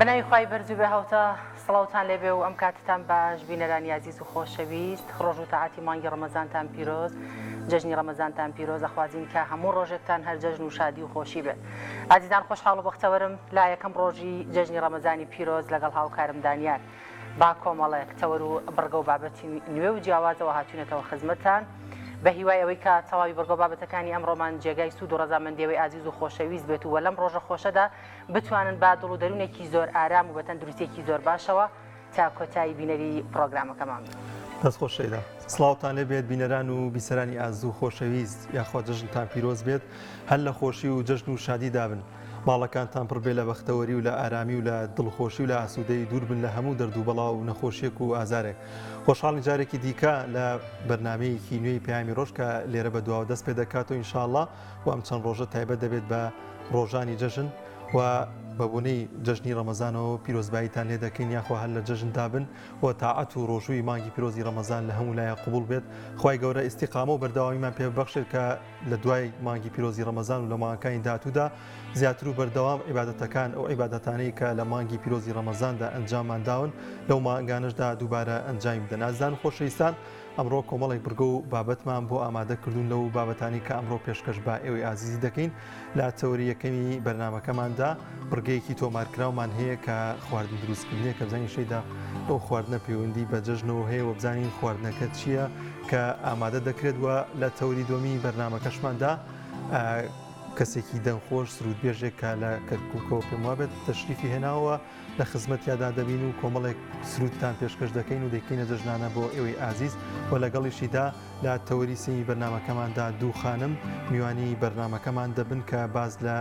بناوی خوای بەرزوو بێ هەوتە سڵاوتان لێبێ و ئەم کاتتان باش بینەرانی عزیز و خۆشەویست ڕۆژ و تاعاتی مانگی ڕەمەزانتان پیرۆز جەژنی ڕەمەزانتان پیرۆز ئەخوازین کە هەموو ڕۆژێکتان هەر جەژن و شادی و خۆشی بێت. عزیزان خۆشحاڵ و بەختەوەرم لا یەکەم ڕۆژی جەژنی ڕەمەزانی پیرۆز لەگەڵ هاوکارم دانیار با کۆمەڵێک تەوەر و بڕگە و بابەتی نوێ و جیاوازەوە هاتوونەتەوە خزمەتتان بە هیوای ئەوەی کە تەواوی بڕگە و بابەتەکانی ئەمڕۆمان جێگای سوود و ڕەزامەندیەوەی عزیز و خۆشەویست بێت و لەم ڕۆژە خۆشەدا بتوانن با دڵ و دەروونێکی زۆر ئارام و بە تەندروستێکی زۆر باشەوە تا کۆتایی بینەری پرۆگرامەکەمان. دەست خۆشەیدا سڵاوتان لێ بێت بینەران و بیسەرانی ئاز و خۆشەویست یاخوا جەژنتان پیرۆز بێت هەر لە خۆشی و جەژن و شادی دابن. ماڵەکانتان پڕ بێ لە بەختەوەری و لە ئارامی و لە دڵخۆشی و لە ئاسوودەی دوور بن لە هەموو دەرد و بەڵاو و نەخۆشیێک و ئازارێک. خۆشحاڵی جارێکی دیکە لە بەرنامەیەکی نوێی پەیامی ڕۆژ کە لێرە بە دواوە دەست پێ دەکات و ئینشاءڵڵا و ئەم چەند ڕۆژە تایبەت دەبێت بە ڕۆژانی جەژن و بەبوونەی جەژنی ڕەمەزانەوە پیرۆزباییتان لێ دەکەین یاخوا هەر لە جەژن دابن و تاعەت و ڕۆژووی مانگی پیرۆزی ڕەمەزان لە هەموو لایە قبول بێت. خوای گەورە ئیستیقامە و بەردەوامیمان پێ ببەخشێت کە لە دوای مانگی پیرۆزی ڕەمەزان و لە مانگەکانی داهاتوودا زیاتر و بەردەوام عیبادەتەکان ئەو عیبادەتانەی کە لە مانگی پیرۆزی ڕەمەزاندا ئەنجاممان داون لەو مانگانشدا دووبارە ئەنجام بدەن. ئازیزان و خۆشەویستان ئەمڕۆ کۆمەڵێک بڕگە و بابەتمان بۆ ئامادەکردوون لەو بابەتانی کە ئەمڕۆ پێشکەش بە ئێوەی ئازیزی دەکەین لە تەوەری یەکەمی بەرنامەکەماندا بڕگەیەکی تۆمارکراومان هەیە کە خواردن دروستکردنیە کە بزانین شەیدا ئەو خواردنە پەیوەندی بە جەژنەوە هەیە و بزانین خواردنەکە چییە کە ئامادە دەکرێت وە لە تەوەری دومی بەرنامەکەشماندا کەسێکی دەنگخۆش سرودبێژێک کە لە کەرکووکەوە پێم وابێت تەشریفی هێناوە لە خزمەتیادا دەبین و کۆمەڵێک سرودتان پێشکەش دەکەین و دەکەینە جەژنانە بۆ ئێوەی ئازیز و لەگەڵیشیدا لە تەوەری سێمی بەرنامەکەماندا دوو خانم میوانی بەرنامەکەمان دەبن کە باز لە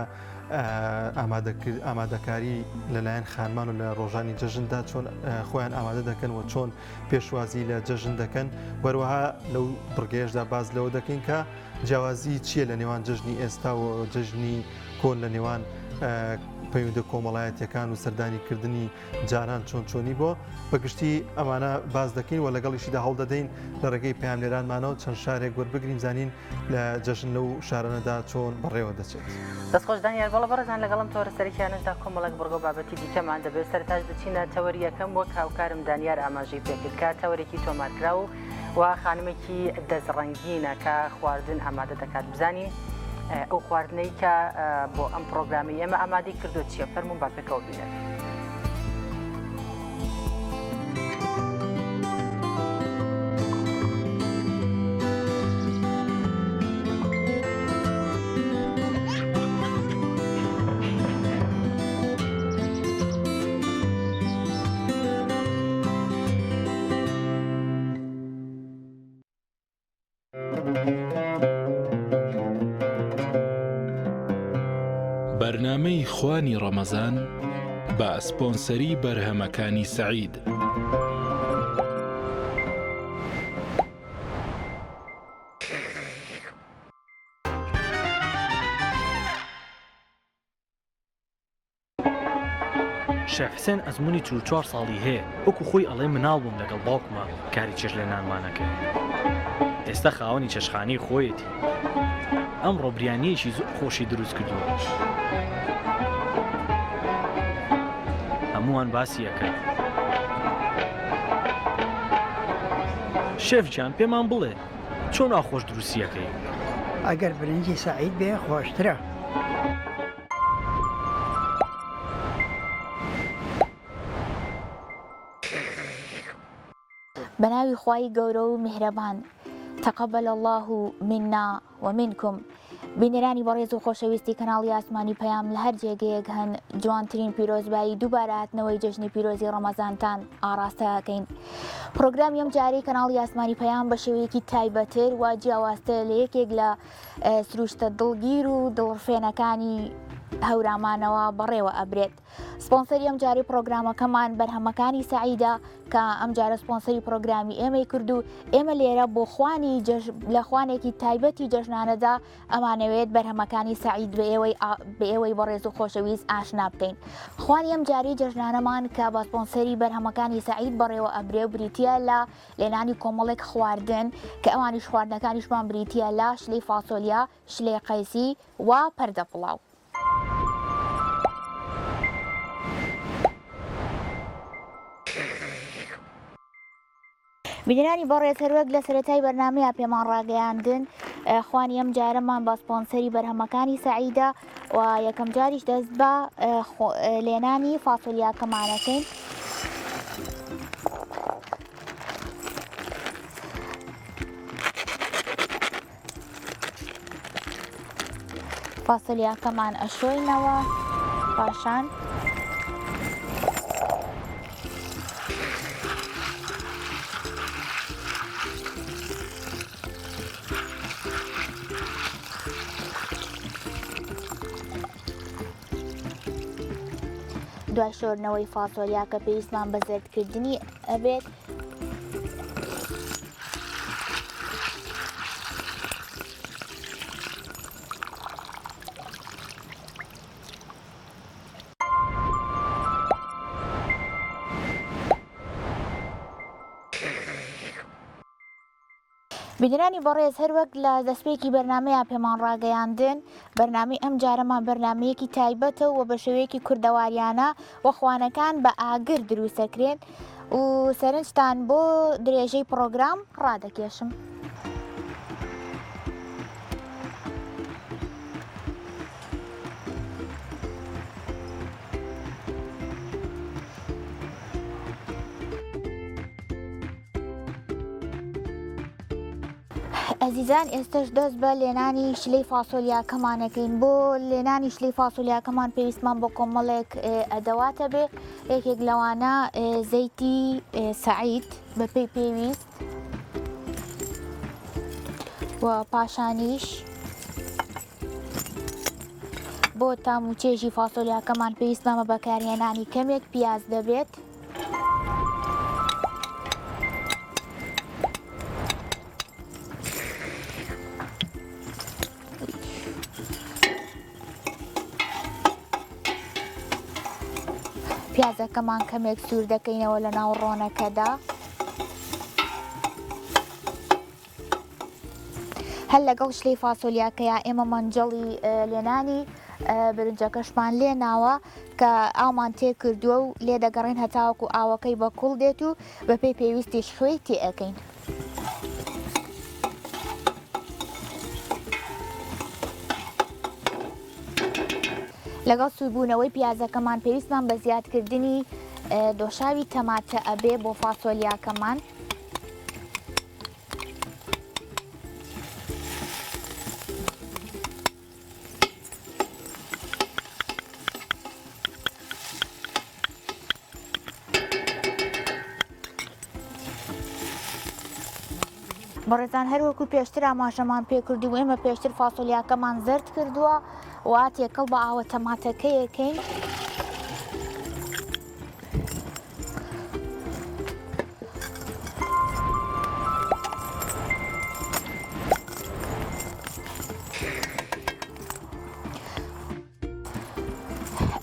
ئامادەکاری لەلایەن خانمان و لە ڕۆژانی جەژندا چۆن خۆیان ئامادە دەکەن و چۆن پێشوازی لە جەژن دەکەن وەروەها لەو بڕگەیەشدا باز لەوە دەکەین کە جیاوازی چییە لە نێوان جەژنی ئێستا و جەژنی کۆن لە نێوان پەیوەندە کۆمەڵایەتیەکان و سەردانیکردنی جاران چۆن چۆنی بۆ بەگشتی ئەمانە باز دەکەین و لەگەڵیشیدا هەڵ دەدەین لە ڕێگەی پەیاملێرانمانەوە چەند شارێک وەربگرین زانین لە جەژن لەو شارانەدا چۆن بەڕێوە دەچێت. دەستخۆش دانیار بەڵە بەڕێزان لەگەڵم تۆرە سەرکیانشدا کۆمەڵێک بڕگە و بابەتی دیکەمان دەبێت سەرتاش بچینە تەوەری یەکەم وەک هاوکارم دانیار ئاماژەی پێکرد کە تەوەرێکی تۆمارکرا و خانمێکی دەستڕەنگینە کە خواردن ئامادە دەکات بزانین ئەو خواردنەی کە بۆ ئەم پرۆگرامی ئێمە ئامادەی کردو چییە فەرموون با پێکەوە بینێت. بەرنامەی خوانی ڕەمەزان بە ئەسپۆنسەری بەرهەمەکانی سەعید. شێخ حسێن ئەزمموی 44 ساڵی هەیە وەکو خۆی ئەڵێ مناڵ بووم لەگەڵ باوکمە کاری چێژ لە نانمانەکە. ئێستا خاوەنی چێشخانەی خۆیەتی. ئەمڕۆ بریانیەکی زۆر خۆشی دروست کردووە. هەمووان باسی یەکە. شێفجان پێمان بڵێ چۆن ئاخۆش دروستیەکەی؟ ئەگەر برنجی سەعید بێ خۆشترە. بەناوی خوای گەورە و میهرەبان تەقەبەل الله منا ومنکم. بینەرانی بەڕێز و خۆشەویستی کەناڵی ئاسمانی پەیام لە هەر جێگەیەک هەن جوانترین پیرۆزبایی دووبارە هاتنەوەی جەژنی پیرۆزی ڕەمەزانتان ئاراستە دەکەین. پرۆگرامی ئەم جارەی کەناڵی ئاسمانی پەیام بە شێوەیەکی تایبەتر و جیاوازتر لە یەکێک لە سروشتە دڵگیر و دڵڕفێنەکانی هەورامانەوە بەڕێوە ئەبرێت. سپۆنسەری ئەم جارەی پرۆگرامەکەمان بەرهەمەکانی سەعیدە کە ئەم جارە سپۆنسەری پرۆگرامی ئێمەی کردو ئێمە لێرە بۆ لە خوانێکی تایبەتی جەژنانەدا ئەمانەوێت بەرهەمەکانی سەعید بە ئێوەی بەڕێز و خۆشەویست ئاشنا بکەین. خوانی ئەم جارەی جەژنانەمان کە بە سپۆنسەری بەرهەمەکانی سەعید بەڕێوە ئەبرێ و بریتیە لە لێنانی کۆمەڵێک خواردن کە ئەوانیش خواردنەکانیشمان بریتیە لە شلەی فاسۆلیا، شلەی قەیسی و پەردە پڵاو. بینەرانی بەڕێز هەروەک لە سەرەتای بەرنامەیە پێمان ڕاگەیاندن خوانی ئەم جارەمان بە سپۆنسەری بەرهەمەکانی سەعیدە و یەکەم جاریش دەست بە لێنانی فاسۆلیاکەمانەکەین. فاسۆلیاکەمان ئەشۆینەوە پاشان دوای شۆرنەوەی فاسۆلیاکە پێویستمان بە زەردکردنی ئەبێت بینەرانی بەڕێز هەروەک لە دەستپێکی بەرنمەیە پێمان ڕاگەیاندن بەرنامەی ئەم جارەمان بەرنمەیەکی تایبەتە و بە شێوەیەکی کوردەواریانە وەخوانەکان بە ئاگر دروستەکرێن و سەرنجتان بۆ درێژەی پرۆگرام ڕادەکێشم. ئەزیزان ئێستش دەست بە لێنانی شلەی فاسۆلیاکەمانەکەین. بۆ لێنانی شلەی فاسۆلیاکەمان پێویستمان بۆ کۆمەڵێک ئەدەواتە بێ. یەکێک لەوانە زەیتی سەعید بە پێی پێویست و پاشانیش بۆ تام و چێژی فاسۆلیاکەمان پێویستمامە بەکارهێنانی کەمێک پیاز دەبێت. پیازەکەمان کەمێک سوور دەکەینەوە لە ناو ڕۆنەکەدا. هەر لەگەڵ شلەی فاسۆلیاکەیە ئێمە مەنجەڵی لێنانی برنجەکەشمان لێناوە کە ئاومان تێ کردووە و لێ دەگەڕین هەتاوەکو ئاوەکەی بە کوڵ دێت و بەپێی پێویستیش خوێی تێ ئەەکەین. لەگەڵ سووربوونەوەی پیازەکەمان پێویستمان بە زیادکردنی دۆشاوی تەماتە ئەبێ بۆ فاسۆلیاکەمان. بەڕێزان هەروەکو پێشتر ئاماژەمان پێکردی و ئێمە پێشتر فاسۆلیاکەمان زرد کردووە و تێکەڵ بە ئاوە تەماتەکەیەکەین.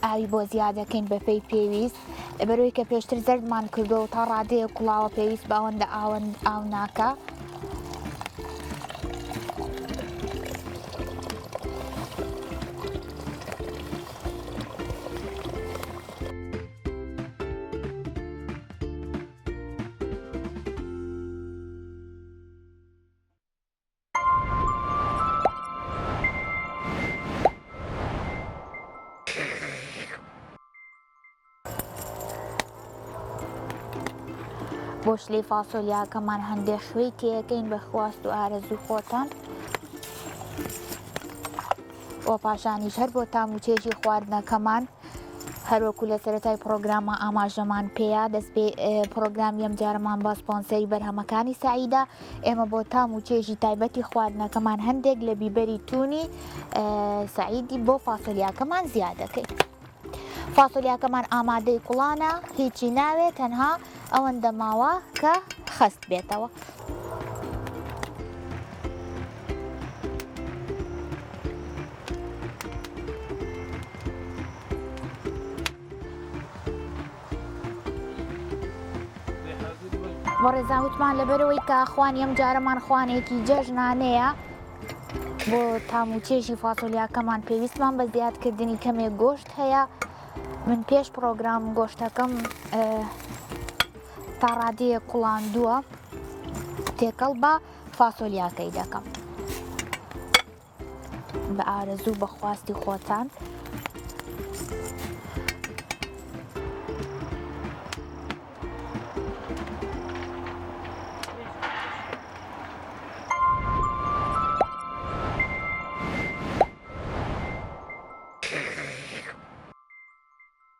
ئاوی بۆ زیادەکەین بەپێی پێویست بەرەوەی کە پێشتر زەردمان کردو و تا ڕادەیە کوڵاوە پێویست بە ئەوەندە ئاو ناکە. بۆ شلەی فاسۆلیاکەمان هەندێک خوێی تێەکەین بە خواست و ئارەزوو خۆتان و پاشانیش هەر بۆ تام و چێژی خواردنەکەمان هەروەکو لە سەرەتای پرۆگرامە ئاماژەمان پێەیە دەست پێ پرۆگرامی ئەم جارەمان بە سپۆنسەری بەرهەمەکانی سەعیدە. ئێمە بۆ تام و چێژی تایبەتی خواردنەکەمان هەندێک لە بیبەری تونی سەعیدی بۆ فاسۆلیاکەمان زیادەکەین. فاسۆلیاکەمان ئامادەی کوڵانە هیچی ناوێت تەنها ئەوەندە ماوە کە خەست بێتەوە. بۆ ڕێزاوتمان لەبەرەوەی کە خوانی ئەم جارەمان خوانێکی جەژنانەیە بۆ تام و چێژی فاسۆلیاکەمان پێویستمان بە زیادکردنی کەمێک گۆشت هەیە. من پێش پرۆگرام گۆشتەکەم تا ڕادەیە کوڵاندووە تێکەڵ بە فاسۆلیاکەی دەکەم بە ئارەزوو بە خواستی خۆتان.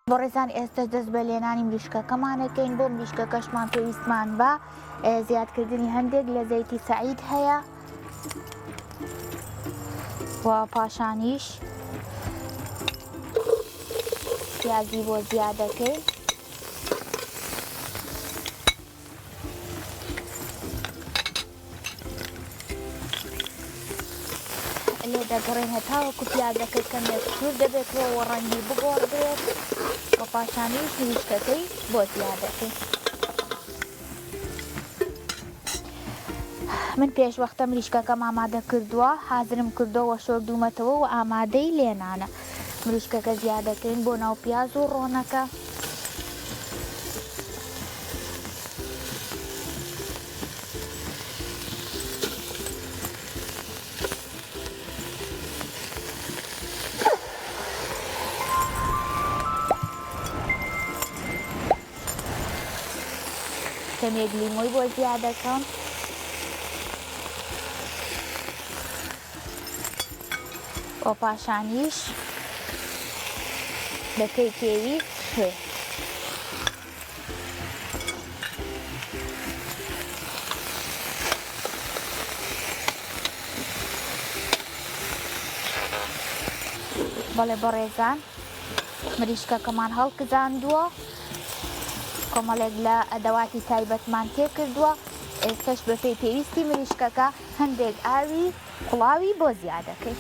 بۆ ڕێزان ئێستا دەست بە لێنانی مریشکەکەمانەکەین. بۆ مریشکەکەشمان پێویستمان بە زیادکردنی هەندێک لە زەیتی سەعید هەیە و پاشانیش پیازی بۆ زیادەکەی لێ دەگەڕێن هەتاوەکو پیازەکە کەمێک سوور دەبێتەوە ڕەنگی بگۆڕبێت و پاشانیش مریشکەکەی بۆ زیادەکەی. من پێشوەختە مریشکەکەم ئامادە کردووە، حازرم کردەوە شۆردومەتەوە و ئامادەی لێنانە. مریشکەکە زیادەکەین بۆ ناو پیاز و ڕۆنەکە. کەمێک لیمۆی بۆ زیادەکەم. و پاشانیش بەکەی پێویست شوێ. بەڵێ بەڕێزان مریشکەکەمان هەڵکزاندووە، کۆمەڵێک لە ئەدەواتی تایبەتمان تێ کردووە. ئێستش بەپێی پێویستی مریشکەکە هەندێک ئاوی قوڵاوی بۆ زیادەکەی.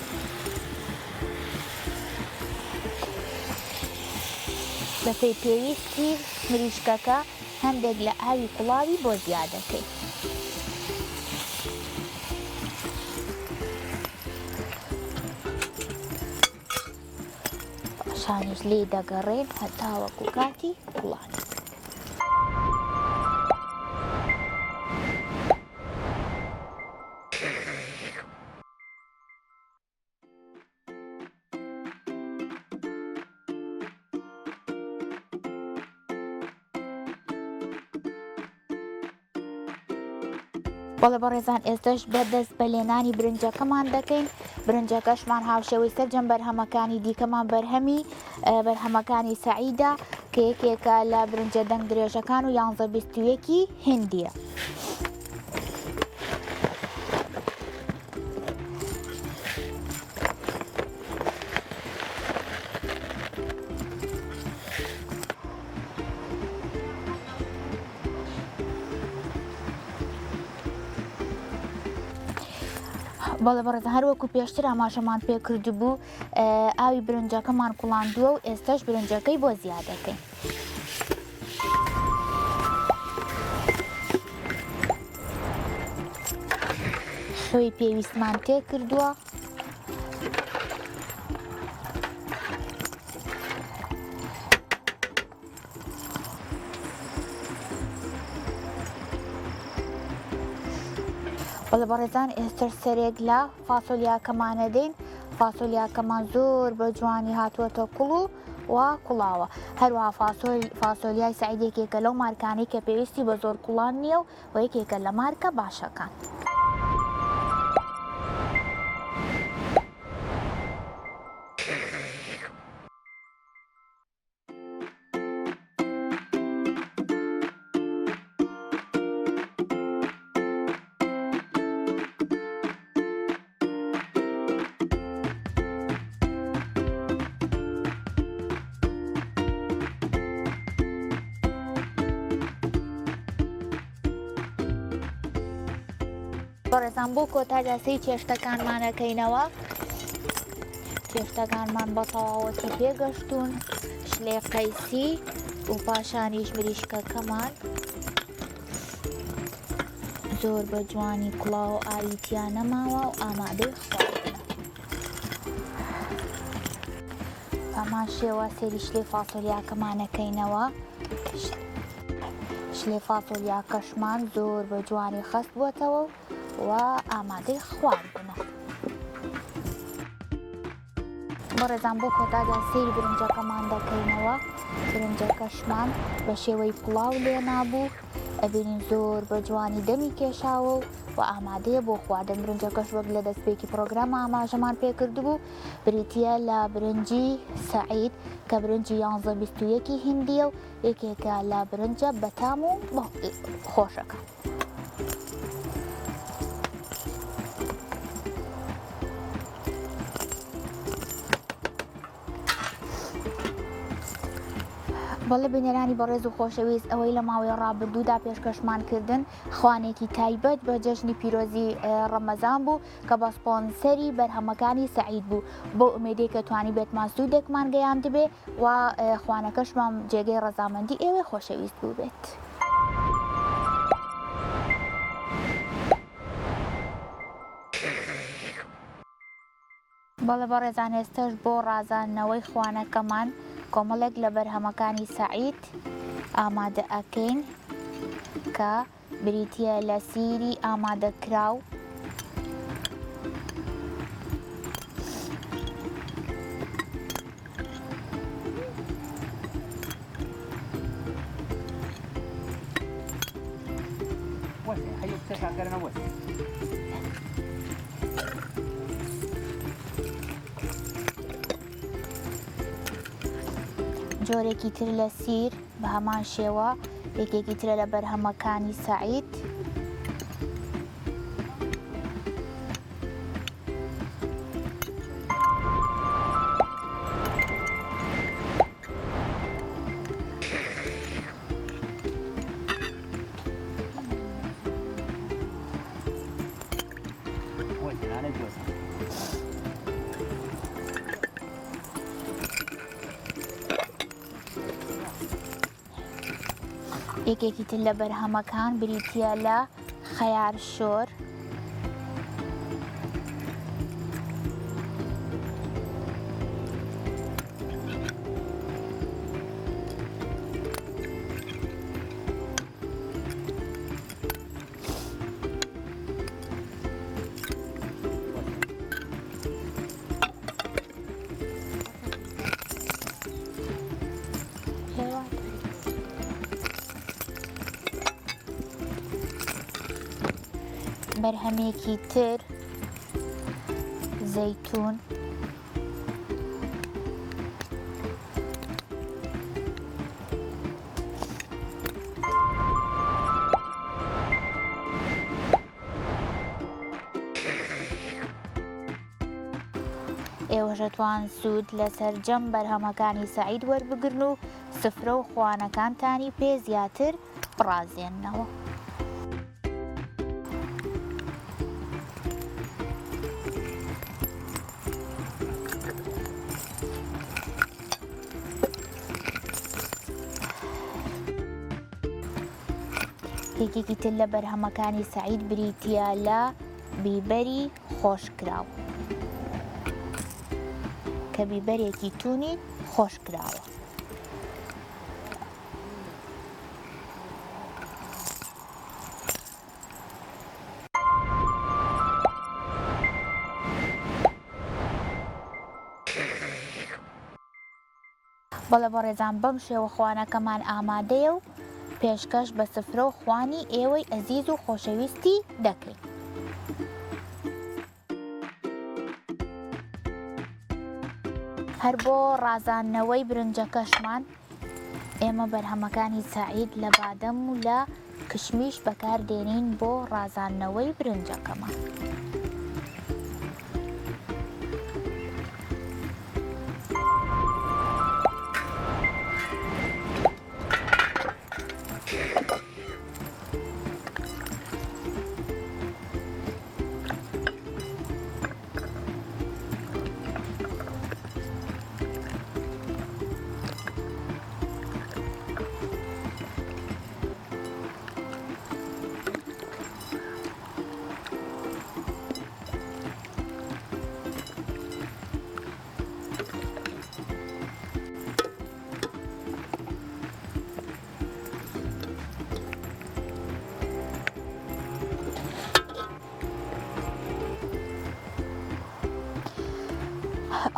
بەپێی پێویستی مریشکەکە هەندێک لە ئاوی قوڵاوی بۆ زیادەکەی. پاشانیش لێ دەگەڕێن هەتاوەکو کاتی گوڵان. بەڵێ بەڕێزان ئێستش بەدەست بە لێنانی برنجەکەمان دەکەین. برنجەکەشمان هاوشێوەی سەرجەم بەرهەمەکانی دیکەمان بەرهەمەکانی سەعیدە کە یەکێکە لە برنجە دەنگ درێژەکان و 11-21 هندیە. بەڵێ بەڕێزان هەروەکو پێشتر ئاماژەمان پێکرد بوو ئاوی برنجەکەمان کوڵاندووە و ئێستش برنجەکەی بۆ زیادەکەین. شۆی پێویستمان تێ کردووە. بەڵێ بەڕێزان ئێستر سەرێک لە فاسۆلیاکەمانە دەین. فاسۆلیاکەمان زۆر بە جوانی هاتووەتە کوڵ و کوڵاوە. هەروەها فاسۆلیای سەعیدێکێکە لەو مارکانەی کە پێویستی بە زۆر کوڵان نییە و یەکێکە لە مارکە باشەکان. بەڕێزان بۆ کۆتاجاسی چێشتەکانمانەکەینەوە. چێشتەکانمان بە تەواوەتی پێگەشتوون، شلێ قەیسی و پاشانیش مریشکەکەمان زۆر بە جوانی کوڵاو و ئاویتیان نەماوە و ئامادەی خواردنە. ئەمان شێوە سێری شلێ فاسۆلیاکەمانەکەینەوە. پشلێ فاسۆلیا کەشمان زۆر بە جوانی خەست بووەتەوە و ئامادەی خواردنە. بەڕێزان بۆ کۆتادا سێری برنجەکەمان دەکەینەوە. برنجەکەشمان بە شێوەی پڵاو لێ نابوو، ئەبینین زۆر بە جوانی دەمی کێشاوە و ئامادەیە بۆ خواردن. برنجەکەش وەک لە دەستپێکی پرۆگرام ئاماژەمان پێکردبوو، بریتە لە برنجی سەعید کە برنجی 11 هندیە و یەکێکە لە برنجە بەتام و خۆشەکە. بەڵێ بینەرانی بەڕێز و خۆشەویست، ئەوەی لە ماوەی ڕابردوودا پێشکەشمانکردن خوانێکی تایبەت بە جەژنی پیرۆزی ڕەمەزان بوو کە بە سپۆنسەری بەرهەمەکانی سەعید بوو. بۆ ئومێدەی کە توانی بێتمان سوودێکمان گەیاند بێ و خوانەکەشمان جێگەی ڕەزامەندی ئێوەی خۆشەویست بوو بێت. بەڵێ بەڕێزان، ئێستش بۆ ڕازاندنەوەی خوانەکەمان کۆمەڵێک لە بەرهەمەکانی سەعید ئامادە ئەکەین کە بریتە لە سیری ئامادەکراو جۆرێکی تر لە سیر بە هەمان شێوە یەکێکی ترە لە بەرهەمەکانی سەعید. یەکێکی تر لە بەرهەمەکان بریتە لە خەیار شۆر. بەرهەمێکی تر زەیتون. ئێوەشە توان سوود لە سەرجەم بەرهەمەکانی سەعید وەربگرن و سفرە و خوانەکانتانی پێ زیاتر بڕازێننەوە. یەکێکی تر لە بەرهەمەکانی سەعید بریتە لە بیبەری خۆشکراو کە بیبەرێکی تونی خۆشکراوە. بەڵێ بەڕێزان، بەم شێوە خوانەکەمان ئامادەیە و پێشکەش بە سفرە و خوانی ئێوەی ئەزیز و خۆشەویستی دەکەین. هەر بۆ ڕازاندنەوەی برنجەکەشمان ئێمە بەرهەمەکانی سەعید لە بادەم و لە کشمیش بەکاردێنین بۆ ڕازاندنەوەی برنجەکەمان.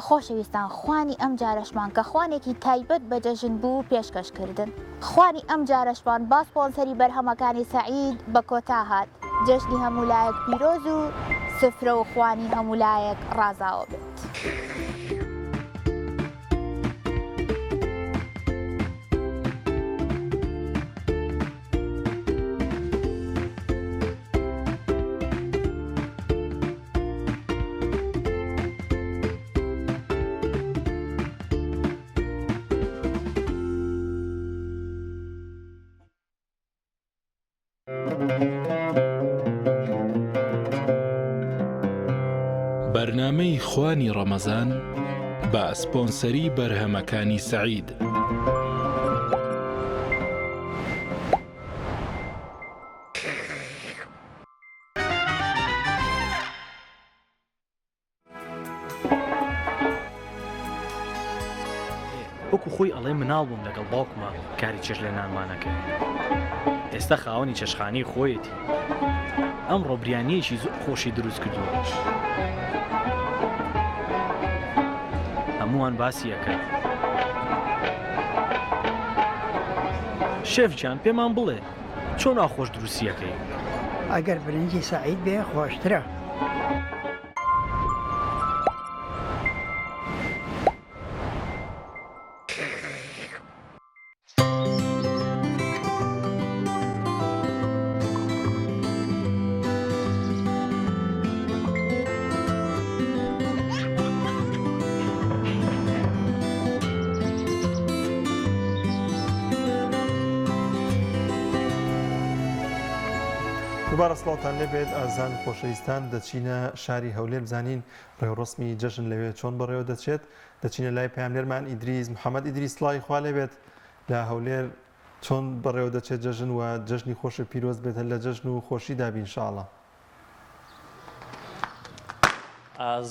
خۆشەویستان خوانی ئەم جارەشمان کە خوانێکی تایبەت بە جەژن بوو پێشکەشکردن خوانی ئەم جارەشمان با سپۆنسەری بەرهەمەکانی سەعید بە کۆتا هات جەژنی هەمولایەک پیرۆز و سفرە و خوانی هەمولایەک ڕازاوە بێت. بەرنامەی خوانی ڕەمەزان بە سپۆنسەری بەرهەمەکانی سەعید. وەکو خۆی ئەڵێ مناڵ بووم لەگەڵ باوکمە کاری چێژ لە نانمانەکە. ئێستا خاوەنی چێشخانەی خۆیەتی. ئەمڕۆ بریانیەکی زۆر خۆشی دروست کردووە. هەمووان باسی یەکەن. شێفجان پێمان بڵێ چۆن ئاخۆش دروستیەکەی؟ ئەگەر برنجی سەعید بێ خۆشترە. دووبارە سڵاوتان لێبێت ئازان خۆشەویستان دەچینە شاری هەولێر بزانین ڕێوڕسمی جەژن لەوێ چۆن بەڕێوە دەچێت دەچینە لای پەیامبەرمان ئیدریس محەممەد ئیدریس سڵاوی خوا لێبێت لە هەولێر چۆن بەڕێوە دەچێت جەژن و جەژنی خۆشە پیرۆز بێت لە جەژن و خۆشی دابین ئینشاءڵڵا.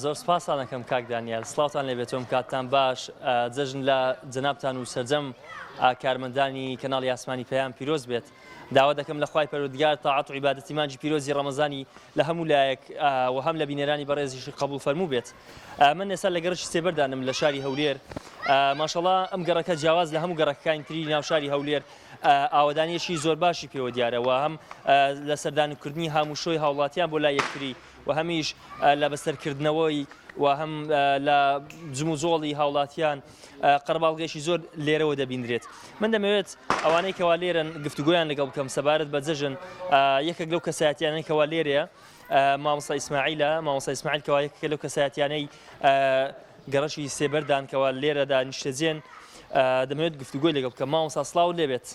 زۆر سپاسان دەکەم کاک دانیال سڵاوتان لێبێت تۆم کاتتان باش جەژن لە جەنابتان و سەرجەم کارمەندانی کەناڵی ئاسمانی پەیام پیرۆز بێت. داوا دەکەم لە خوای پەروەردگار تاعات و عیبادەتی مانجی پیرۆزی ڕەمەزانی لە هەموو لایەک و هەم لە بینەرانی بەڕێزیشی قبول فەرموو بێت. من ئێستا لە گەڕشی سێبەردانم لە شاری هەولێر ماشەڵڵا ئەم گەڕەکە جیاواز لە هەموو گەڕەکانی تری ناو شاری هەولێر ئاوادانیەشی زۆر باشی پێوە دیارەوە هەم لە سەردانکردنی هاموشۆی هاوڵاتیان بۆ لای یەکتری و هەمیش لە بەسەرکردنەوەی و هەم لە جم و زۆڵی هاوڵاتیان قەرباڵغێشی زۆر لێرەوە دەبیندرێت. من دەمەوێت ئەوانەی کەوا لێرن گفتوگۆیان لەگەڵ بکەم سەبارەت بە جەژن یەکێک لەو کەسایەتیانەی کەوا لێرەیە مامۆستا ئیسماعیلە مامۆستا ئیسماعیل کەوا یەکێک لەو کەسایەتیانەی گەڕەشی سێبەردان کەوا لێرەدا نیشتەجێن دەمەوێت گفتوگۆی لەگەڵ بکەم مامۆستا سڵاو لێبێت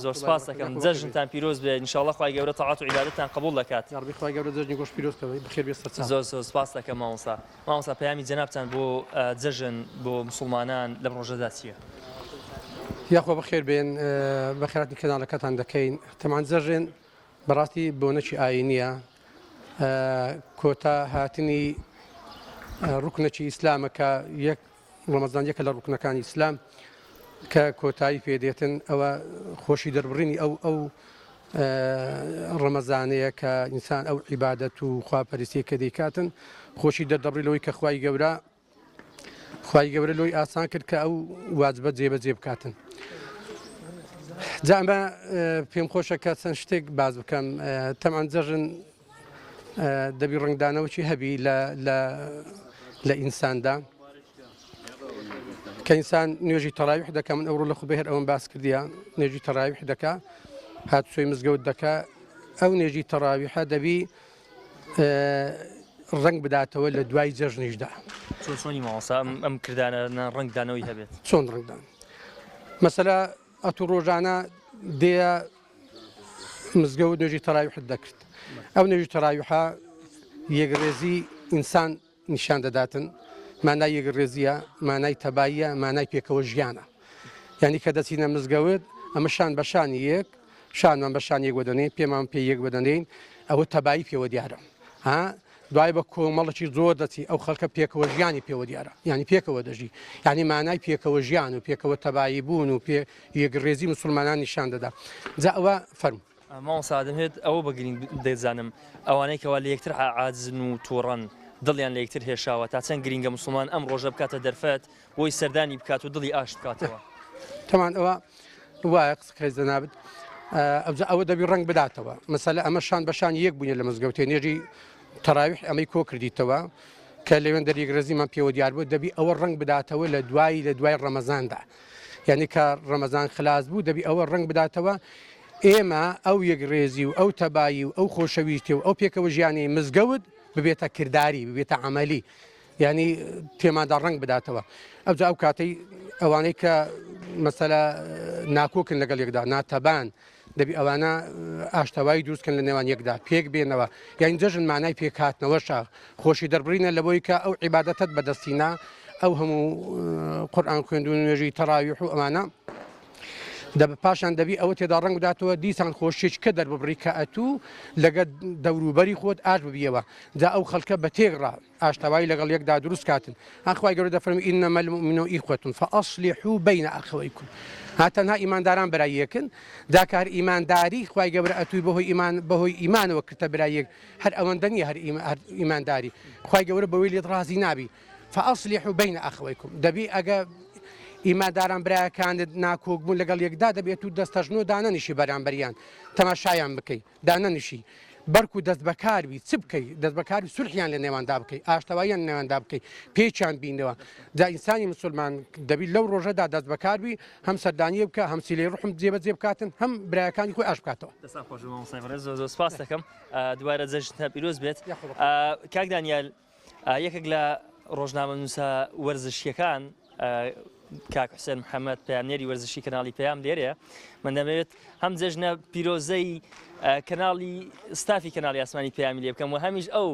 زۆر سپاس دەکەم جەژنتان پیرۆز بێت ئینشاءڵڵا خوای گەورە تاعات و عیبادەتتان قبوڵ دەکات. زۆر سپاس دەکەم مامۆستا پەیامی جەنابتان بۆ جەژن بۆ موسڵمانان لەم ڕۆژەدا چییە؟ یاخۆ بەخێر بێن بەخێراتی کەناڵەکەتان دەکەین تەمان جەژن بەڕاستی بۆنەکی ئاینیە کۆتا هاتنی ڕوکنەکی ئیسلامەکە یەک ڕەمەزان یەکە لە ڕوکنەکانی ئیسلام کە کۆتایی پێدێتن ئەوە خۆشی دەربڕینی ئەو ڕەمەزانەیە کە ئینسان ئەو عیبادەت و خواپەرستی کە دەیکاتن خۆشی دەردەبڕی کە خوای گەورە لۆی ئاسان کرد کە ئەو واجبە جێبەجێ بکاتن. جا ئەمە پێم خۆشە کە چەند شتێک باز بکەم تەمان جەژن دەبی ڕنگدانەوەکی هەبی لە ئینساندا کە ئینسان نوێژی تەراویح دەکە من ئەوڕۆ لە خوبێ هەر ئەوم باس کردیە نوێژی تەراویح دەکا هاتوچۆی مزگەوت دەکا ئەو نوێژی تەراویحە دەبی ڕنگ بداتەوە لە دوای جەژنیشدا. چۆنی ماوەسا ئەم کردانە ڕنگدانەوەی هەبێت چۆن ڕنگدان مەسەلا ئەتو ڕۆژانە دێە مزگەوت نوێژی تەراویحت دەکرد ئەو نوێژی تەراویحە یەکڕێزی ئینسان نیشان دەداتن مانای یەکڕێزیە مانای تەباییە مانای پێکەوە ژیانە یعنی کە دەچینە مزگەوت ئەمە شان بە شانی یەک شانمان بە شان یەک وەدەنێن پێمان پێ یەک بدەنێن ئەوە تەبایی پێوە دیارە دوای بە کۆمەڵکی زۆر دەچی ئەو خەڵکە پێکەوە ژیانی پێوە دیارە ینی پێکەوە دەژی ینی مانای پێکەوە ژیان و پێکەوە تەبایی بوون و پێ یەکڕێزی مسلمانان نیشان دەدا جا ئەوە فەرم ماوەسا دەمێت ئەوە بەگرین دەزانم ئەوانەی کەوا لە یەکتر عاجزن و تووڕەن دڵیان لە یەکتر هێشاوە تا چەند گرینگە مسلمان ئەم ڕۆژە بکاتە دەرفەت بۆی سەردانی بکات و دڵی ئاشت بکاتەوە. تەمان ئەوە وایە قسەکەی جەنابەت ئەوە دەبی ڕنگ بداتەوە مەسەلە ئەمە شان بەشان یەک بوونە لە مزگەوتێ نێژی تەراویح ئەمەی کۆ کردیتەوە کە لەوێن دەریگرەزیمان پێوە دیار بوو دەبی ئەوە ڕنگ بداتەوە لە دوای ڕەمەزاندا یعنی کە ڕەمەزان خلاص بوو دەبی ئەوە ڕنگ بداتەوە ئێمە ئەو یەکڕێزی و ئەو تەبایی و ئەو خۆشەویستی و ئەو پێکەوە ژیانی مزگەوت ببێتە کردداری ببێتە عملی ینی تێمادا ڕنگ بداتەوە ئەوجا ئەو کاتەی ئەوانەی کە مەسەلە ناکۆکن لەگەڵ یەکدا ناتەبان دەبی ئەوانە ئاشتەوایی دروستکەن لە نێوان یەکدا پێک بێنەوە یان جەژن مانای پێکهاتنەوەشە خۆشی دەربڕینە لەبەوەی کە ئەو عیبادەتت بەدەستینا ئەو هەموو قورئان خوێندون نوێژی تەراویح و ئەمانە پاشان دەبی ئەوە تێدا ڕنگ بداتەوە دیسان خۆشیێک کە دەرببڕی کە ئەتوو لەگە دەوروبەری خۆت ئاش ببیەوە جا ئەو خەڵکە بە تێغڕا ئاشتەوایی لەگەڵ یەکدا دروست کاتن ئەخوای گەورە دەفەرمی ئینەمە المؤمنون ئیخوەتون فەئەصلحوا بەینە ئەخەوەیکم هاتەنها ئیمانداران بەرای یەکن داکار ئیمانداری خوای گەورە ئەتووی بەهۆی ئیمانەوە کردە برای یەک هەر ئەوەندە نیە هەر ئیمانداری خوای گەورە بەوەی لێت ڕازی نابی فەئەصلحوا بەینە ئەخەوەیکم دەبی ئەگە ئیمانداران برایەکانت ناکۆک بوون لەگەڵ یەکدا دەبێت و دەستەژنۆ دانەنیشی بەرامبەریان تەماشایان بکەیت دانەنیشی بەرک و دەست بەکاربی چ بکەیت دەست بەکاری سولحیان لە نێواندا بکەیت ئاشتەواییان نێواندا بکەیت پێچیان بینەوە دا ئینسانی مسلمان دەبی لەو ڕۆژەدا دەست بەکاربی هەم سەردانیە بکە هەم سیلەی ڕحم جێبەجێ بکاتن هەم برایەکانی خۆی ئاش بکاتەوە. زۆر سپاس دەکەم دوایرە جەژنتە پیرۆز بێت کاک دانیال یەکێک لە ڕۆژنامە نووسە وەرزشیەکان کاک حوسێن محەممەد پەیامنێری وەرزشی کەناڵی پەیام لێرەیە من دەمەوێت هەم جەژنە پیرۆزەی کەناڵی ستافی کەناڵی ئاسمانی پەیامی لێ بکەم و هەمیش ئەو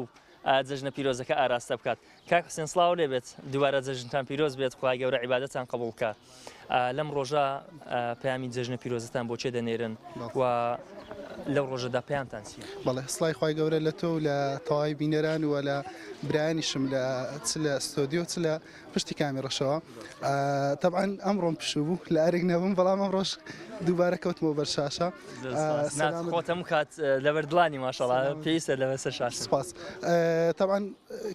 جەژنە پیرۆزەکە ئاراستە بکات کاک حوسێن سڵاو لێ بێت دووارە جەژنتان پیرۆز بێت خوای گەورە عیبادەتان قبوڵ بکە لەم ڕۆژە پەیامی جەژنە پیرۆزتان بۆ چێ دەنێرن و لەو ڕۆژەدا پەیامتان چییە؟ بەڵێ سڵای خوای گەورە لە تۆ لە تەواوی بینەران و لە برایانیشم لە ستۆدیۆ چ لە پشتی کامێرەشەوە طبعاً ئەمڕۆم پشوو بوو لە ئەرێک نەبووم بەڵام ئەمڕۆژ دووبارە کەوتمەوە بەر شاشە خۆتەم کات لەبەردڵانی ماشەڵا پێویستە لەبەر سەر شاش سپاس طبعاً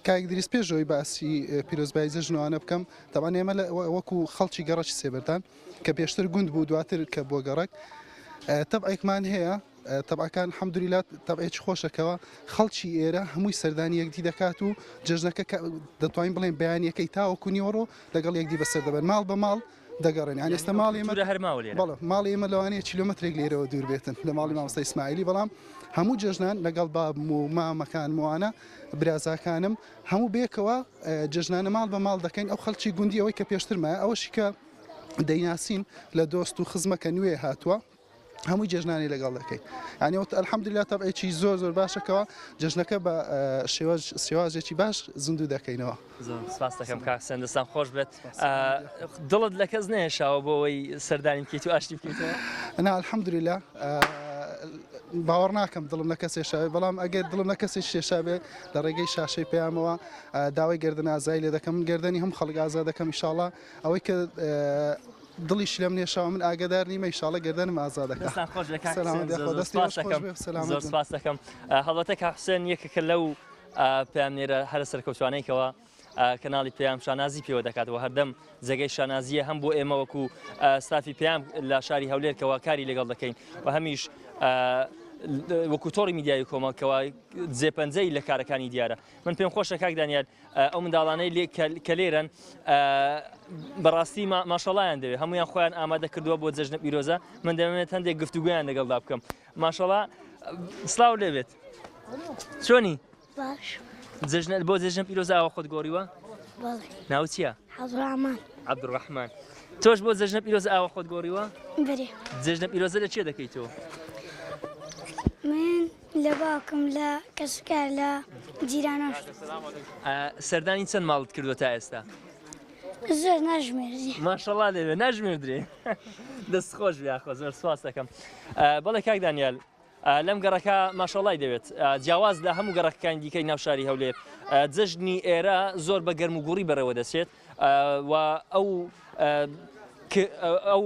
کاک دریس پێشەوەی باسی پیرۆزبایی جەژنەوانە بکەم طبعاً ئێمە وەکو خەڵکی گەڕەکی سێبەردان کە پێشتر گوند بوو دواتر کە بۆ گەڕک تەبعێکمان هەیە تەبعەکان حەمدولیلات تەبعێکی خۆشەکەوە خەڵکی ئێرە هەمووی سەردانی یەکدی دەکات و جەژنەکە دەتوانین بڵێن بەیانیەکەی تاوەکو نیوەڕۆ لەگەڵ یەکدی بەسەر دەبێت ماڵ بە ماڵ دەگەڕێن یان ئێستا ماڵی ئێمە هەرماوە ماڵی ئێمە لەوانەیە کیلۆمەترێک لێرەوە دوور بێتن لە ماڵی مامۆستا ئیسماعیلی بەڵام هەموو جەژنان لەگەڵ بابم و مامەکان وانە برازاکانم هەموو بێکەوە جەژنانە ماڵ بە ماڵ دەکەین ئەو خەڵکی گوندی ئەوەی کە پێشترمایە ئەوەشی کە دەیناسین لە دۆست و خزمەکە نوێ هاتووە هەمووی جەژنانی لەگەڵ دەکەی ینی ئەلحەمدولیلا تەبعێکی زۆر باشەکەوە جەژنەکە بە شێوازێکی باش زیندوو دەکەینەوە. سپاس دەکەم کاک حوسێن دەستان خۆش بێت دڵت لە کەس نێشاوە بۆ ئەوەی سەردانی بکەیت و ئاشتی بکەیتەوە؟ نا ئەلحەمدولیلا باوەڕ ناکەم دڵم لە کەسێ شاوێ بەڵام ئەگەر دڵم لە کەسێک شێشابێ لە ڕێگەی شاشەی پەیامەوە داوای گردن ئازایی لێ دەکەم گردنی هەم خەڵک ئازا دەکەم ئینشاڵڵا ئەوەی کە دڵیش لەم نێشاوە من ئاگادار نیمە ئینشاڵڵا گردنم ئازا دەکەم. زۆر سپاس دەکەم هەڵەتە کاک حوسێن یەکێکە لەو پەیامنێرە هەرە سەرکەوتوانەیەکەوە کەناڵی پەیام شانازی پێوە دەکاتەوە هەردەم جێگەی شانازیە هەم بۆ ئێمە وەکو ستافی پەیام لە شاری هەولێرکەوە کاری لەگەڵ دەکەین و هەمیش وەکو تۆڕی میدیای کۆمەڵکەوە جێپەنجەی لە کارەکانی دیارە من پێم خۆشە کاک دانیال ئەو منداڵانەی کە لێرن بەڕاستی ماشەڵایان دەوێت هەمویان خۆیان ئامادە کردووە بۆ جەژنە پیرۆزە من دەمەوێت هەندێک گفتوگویان لەگەڵدا بکەم ماشەڵا سڵاو لێبێت چۆنی بۆ جەژنە پیرۆزە ئاوا خۆت گۆڕیوە ناو چییە؟ عەبدوڕەحمان تۆش بۆ جەژنە پیرۆزە ئاوا خۆت گۆڕیوە؟ جەژنە پیرۆزە لە چێ دەکەیتەوە؟ من لە باوکم لە کەسکار لە جیرانەش سەردانی چەند ماڵت کردووە تا ئێستا؟ زۆر ناژمێردی ماشەڵا لێوێ ناژمێردرێ دەست خۆش بیاخۆ زۆر سواس دەکەم بەڵێ کاک دانیال لەم گەڕەکە ماشەڵای دەوێت جیاواز لە هەموو گەڕەکەکانی دیکەی ناو شاری هەولێر جەژنی ئێرە زۆر بە گەرم و گوڕی بەرەوە دەچێت و ئەو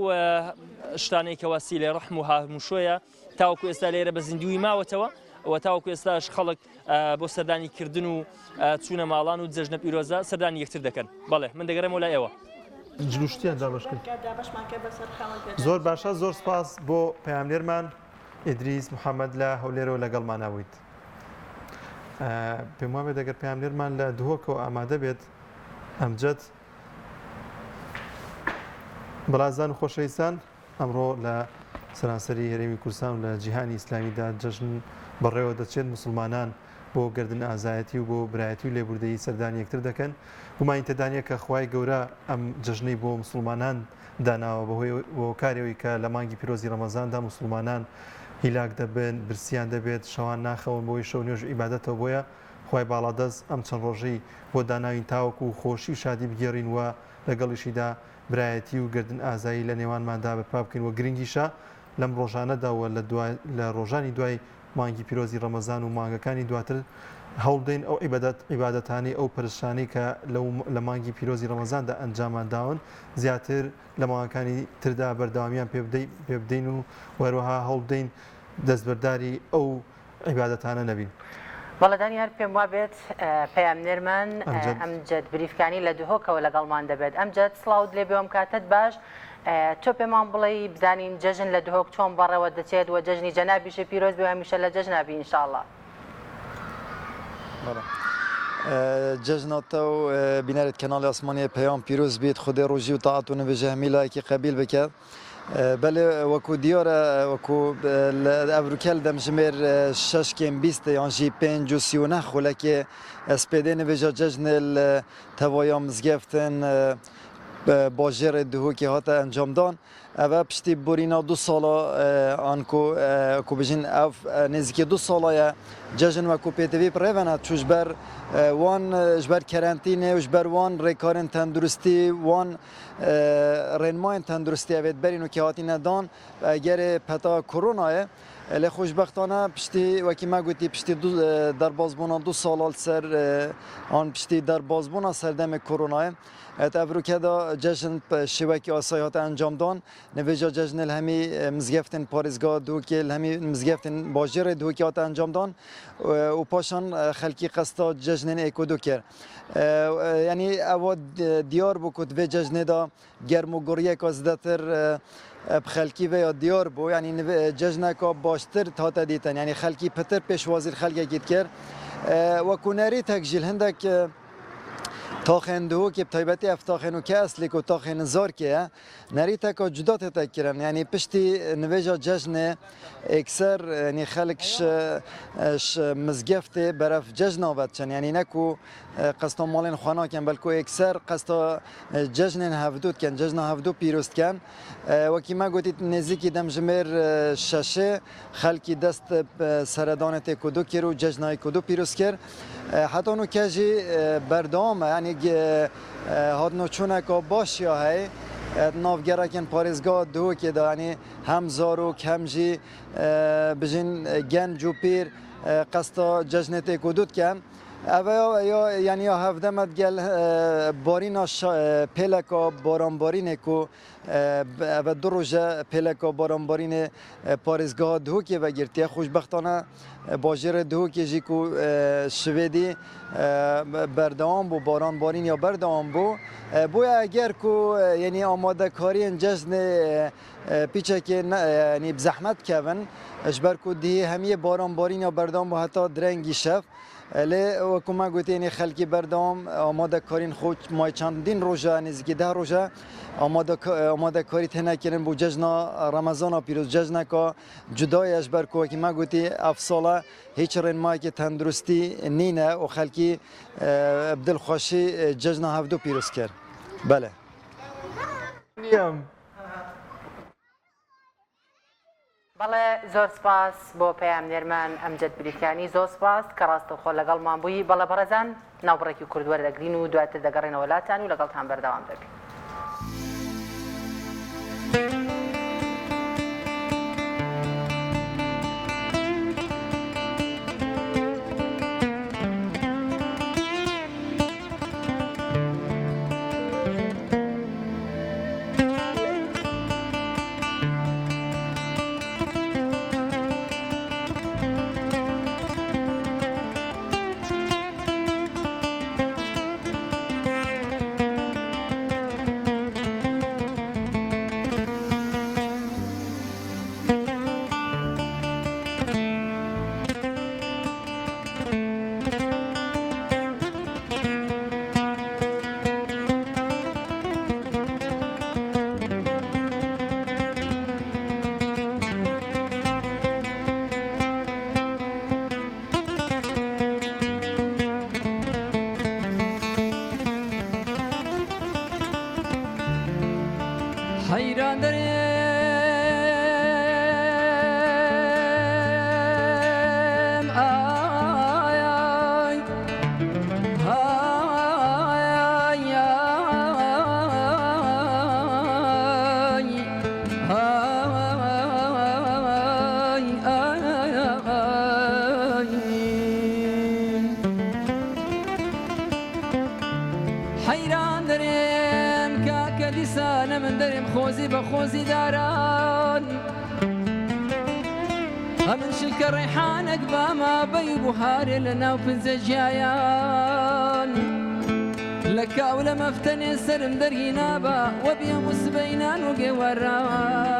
شتانەی کەواسی لێ ڕەحم و هاموشۆیە تاوەکو ئێستا لێرە بە زیندوی ماوەتەوە و تاوەکو ئێستاش خەڵک بۆ سەردانی کردن و چوونە ماڵان و جەژنە پیرۆزە سەردانی یەکتر دەکەن. بەڵێ من دەگەڕێمەوە لای ئێوە. جلوشتیان جابشکن زۆر باشە زۆر سپاس بۆ پەیامنێرمان ئیدریس محەممەد لە هەولێرەوە لەگەڵماناویت. پێم وابێت دەگەر پەیامنێرمان لە دهۆکەوە ئامادە بێت ئەمجد بەڵازان و خۆشەویستان ئەمڕۆ لە سەرانسەری هەرێمی کوردستان و لە جیهانی ئیسلامیدا جەژن بەڕێوە دەچێت مسلمانان بۆ گردن ئازایەتی و بۆ برایەتی و لێبوردەیی سەردانی یەکتر دەکەن ومانی تێدانە کە خوای گەورە ئەم جژنەی بۆ مسلمانان داناوە بەهۆی کارەوەی کە لە مانگی پیرۆزی ڕەمەزاندا مسلمانان هیلاک دەبن برسیان دەبێت شەوان ناخەون بۆی شەو نوێژ عیبادەتەوە بۆیە خوای باڵادەست ئەم چەند ڕۆژەی بۆ داناوین تاوەکو و خۆشی و شادی بگێڕین وە لەگەڵیشیدا برایەتی و گردن ئازایی لە نێوانماندا بەرپا بکەین وە گرنگیشە لەم ڕۆژانەداوە لە ڕۆژانی دوای مانگی پیرۆزی ڕەمەزان و مانگەکانی دواتر هەوڵدەین ئەو عیبادەتانی ئەو پەرشانی کە لە مانگی پیرۆزی ڕەمەزاندا ئەنجامانداون زیاتر لە ماوەکانی تردا بەردەوامیان پێ بدەین و وەروەها هەوڵدەین دەستبەرداری ئەو عیبادەتانە نەبین. بەڵێدانی هەر پێم وابێت پەیامنێرمان ئەمجد بریفکانی لە دهۆکەوە لەگەڵمان دەبێت ئەمجد سڵاوت لێ بێوم کاتت باش تۆ پێمان بڵێ بزانین جەژن لە دهۆک چۆن بەڕێوە دەچێت و جەژنی جەنابیشە پیرۆز بێ هەمیشە لە جەژنابی ئینشاءڵڵا. جەژناتە و بینەرێت کەناڵی ئاسمانی پەیام پیرۆز بێت خودێ ڕۆژی و تاعات و نوێژە هەمیلایەکی قەبیل بکات. بەێ وەکو دیۆرە وەکو ئەڤروکەل دەمژمێر 6 بیست یانژی 5 و 39 خولەکێ ئەسپێدێ نوێژە جەژنێ تەوایە مزگەفتن باژێرە دهۆکی هاتە ئەنجامدان ئەوە پشتی بورینە 2 ساڵە ئەنکو بژین ئەو نزیکی 2 ساڵایە جەژن وەکو پێتەوی پڕێڤەنە چوشبەر وان ژبەر کەرەنتینێ ژبەر وان ڕێکارن تەندروستی وان ڕێنمایên تەندروستی ئەوێت بەرین و کێهاتینەدان گەرێ پەتا کۆرۆنایە لێ خۆشببختانە پشتی وەکی مەگوتی پشتی دەربازبوونا 2 ساڵال سەر ئان پشتی دەربازبوونا سەردەمێ کۆرۆنایە ئەڤروکەدا جەژن شێوەکی ئاسایی هاتە ئەنجامدان نوێژە جەژنێ هەمی مزگەفتن پارێزگا دووکێ هەمی مزگەفتن باژێرە دووکی هاتە ئەنجامدان و پاشان خەلکی قەستا جەژنێن ئێکۆدو کرد. ینی ئەوە دیار بوو کو دوێ جەژنێدا گەرم و گوڕیەکە زدەتر خەلکی وێ یا دیار بوو ینی جەژنەکە باشتر هاتە دیتن ینی خەلکی پتر پێشوازی خەلکێکیت کرد وەکو نەری تەکژیل هەندێک تاخên dihokê taybetî ev taxên û ke eslî ku taxên zarkê ye nerî teka cuda tê kirin yanî piştî nivêja cejnê ekser yanî xelk ji mizgeftê beref cejna veçin yanî ne ku qesta malên xwe nakin belku ekser qesta cejnên hevdû dikin cejna hevdû pîroz dikin wekî me gotî nêzîkî demjimêr şeşê xelkî dest seredanê tê kûdû kir û cejnayê kûdû pîroz kir heta nû ke jî berdewam e yanî hatno çûneka baş ya hey navgerekên parêzga dihokê de yanî hem zarok hem jî bijin genc û pîr qesta cejnê tê kûdû dikin ev yanî ya hevdemet gel barîna pêleka baranbarînê ku ev du roje pêleka baranbarînê parêzgaha dihokê vegirtiye xweşbextane bajêrê dihokê jî ku şivêdî berdewam bû baranbarîn ya berdewam bû boya eger ku yanî amadekariyên cejnê pîçekê yanî bi zehmet kevin ji ber ku dihê hemiyê baranbarîn ya berdewam bû heta direngî şev lê wekû me gotê yanî xelkî berdewam amadekarîn xwe may çandîn roja nêzîkî 10 roja amadekarî têne kirin bû cejna Remezana pîroz cejneka cuda ye ji ber ku wekî me gotî ev sala hiç rênmayekê tenduristî nîne û xelkî bi dilxweşî cejna hevdû pîroz kir bele. بەڵێ زۆر سپاس بۆ پەیامنێرمان ئەمجد بریکانی زۆر سپاس کە ڕاستەوخۆ لەگەڵمان بووی بەڵێ بەڕێزان ناوبڕێکی کورد وەردەگرین و دواتر دەگەڕێنەوە وڵاتان و لەگەڵتان بەردەوام دەکەین. حەیران دەرێم حەیران دەرێم کاکە دیسانە من دەرێم خۆزی بە خۆزی داران ئەمن شلکە ڕێحانێک باما بەی بوهارێ لە ناو پنجە ژیایان لە کاو لە مەفتەنێ سرم دەرهی نابە وە بێ موسبەینان و گێوەڕاوان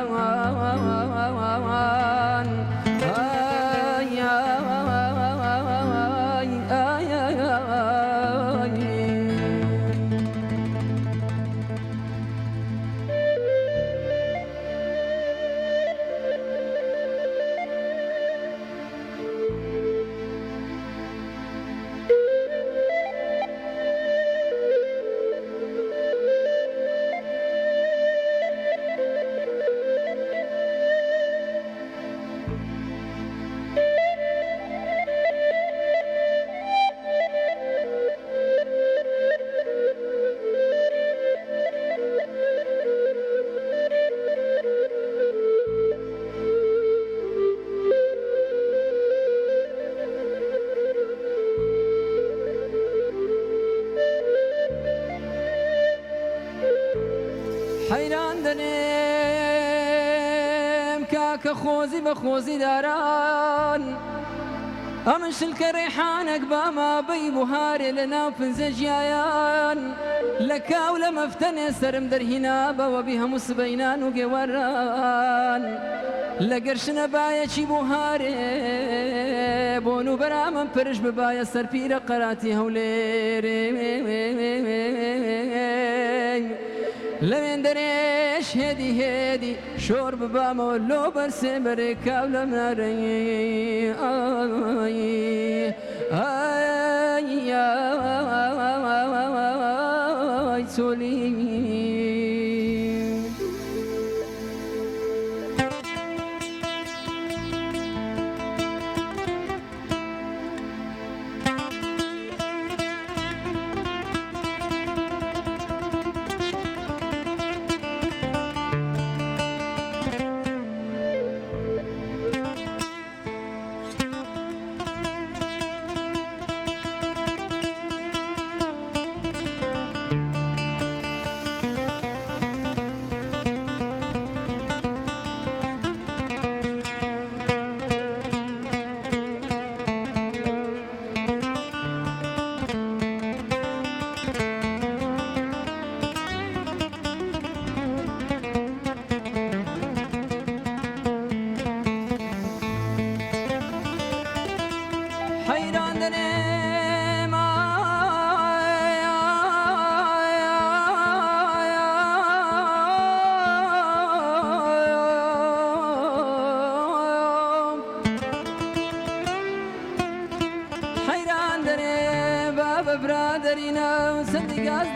حەیران دەرێم کاکە خۆزی بە خۆزی داران ئەمن شلکە ڕێحانێک باما بەی بوهارێ لە ناو پنجە ژیایان لە کاو لە مەفتەنێ سرم دەرهینا بەوەبی هەموو سبەینان و گێوەران لە گەرشنە بایەکی بوهارێ بۆن و بەرامم پرش ببایە سەرپیرە قەراتی هەولێرێ لەوێن دەرێش هێدی هێدی شۆر ببامەوە لۆ بەرسێ بەرێ کاو لە منارەی چۆلی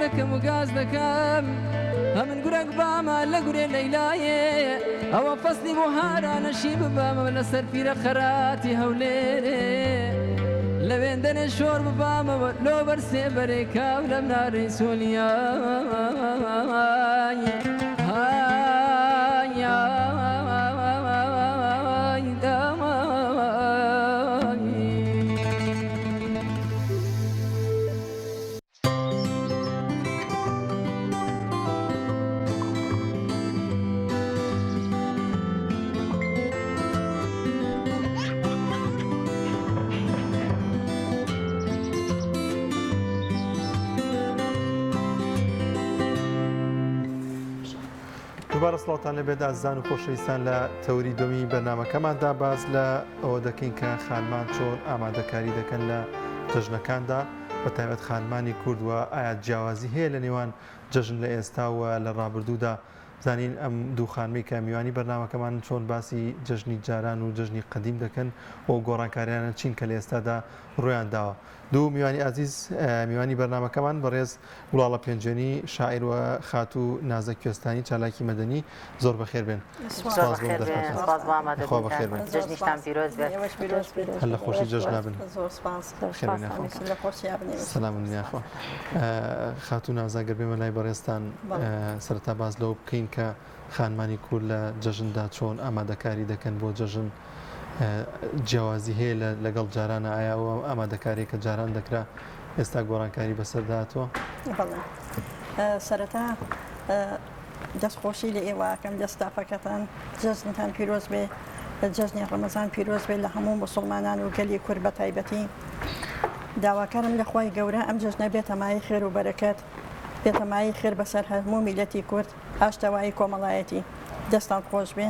دەکەم و گاز دەکەم هەمن گورەک باما لە گورێ لەیلایێ ئەوە فەسلی بۆ هارانەشی ببامە لەسەر پیرە خەراتی هەولێرێ لەوێن دەنێ شۆر ببامەوە لۆ بەرسێ بەرێ کاو لە منارەی سۆلیای دووبارە سڵاوتان لەبێت ئازان و خۆشەویستان لە تەوری دومی بەرنامەکەماندا باز لە ئەوە دەکەین کە خانمان چۆن ئامادەکاری دەکەن لە جەژنەکاندا بە تایبەت خانمانی کوردووە ئایا جیاوازی هەیە لە نێوان جەژن لە ئێستا و لە ڕابردوودا زانین ئەم دوو خانمەی کە میوانی بەرنامەکەمان چۆن باسی جژنی جاران و جژنی قەدیم دەکەن و گۆڕانکاریانە چین کە لە ئێستادا ڕۆیان داوە. دوو میوانی عزیز میوانی بەرنامەکەمان بەڕێز وڵاڵە پێنجێنی شاعیر و خاتوو نازە کوێستانی چالاکی مەدەنی زۆر بەخێر بێن. جژنیشتان پیرۆز بێت. هەر لە خۆشی جژنا بن. سەلام نیاخۆ. خاتوو نازاگەر بێمە لای بەڕێستان سەرەتا باز لەو بکەین کە خانمانی کورد لە جەژندا چۆن ئامادەکاری دەکەن بۆ جەژن جیاوازی هەیە لەگەڵ جارانە ئایا ئەوە ئامادەکاری کە جاران دەکرا ئێستا گۆڕانکاری بەسەرداتەوە؟ سەرەتا دەستخۆشی لە ئێوەکەم دەستافەکەتان جەژنتان پیرۆز بێ جەژنی ڕەمەزان پیرۆز بێت لە هەموو مسلمانان و گەلی کورد بە تایبەتی داواکارم لە خوای گەورە ئەم جەژنە بێتەمای خێر و بەرەکەت بێتەمایی خێر بەسەر هەموو میلەتی کورد ئاشتەوایی کۆمەڵایەتی دەستان خۆش بێ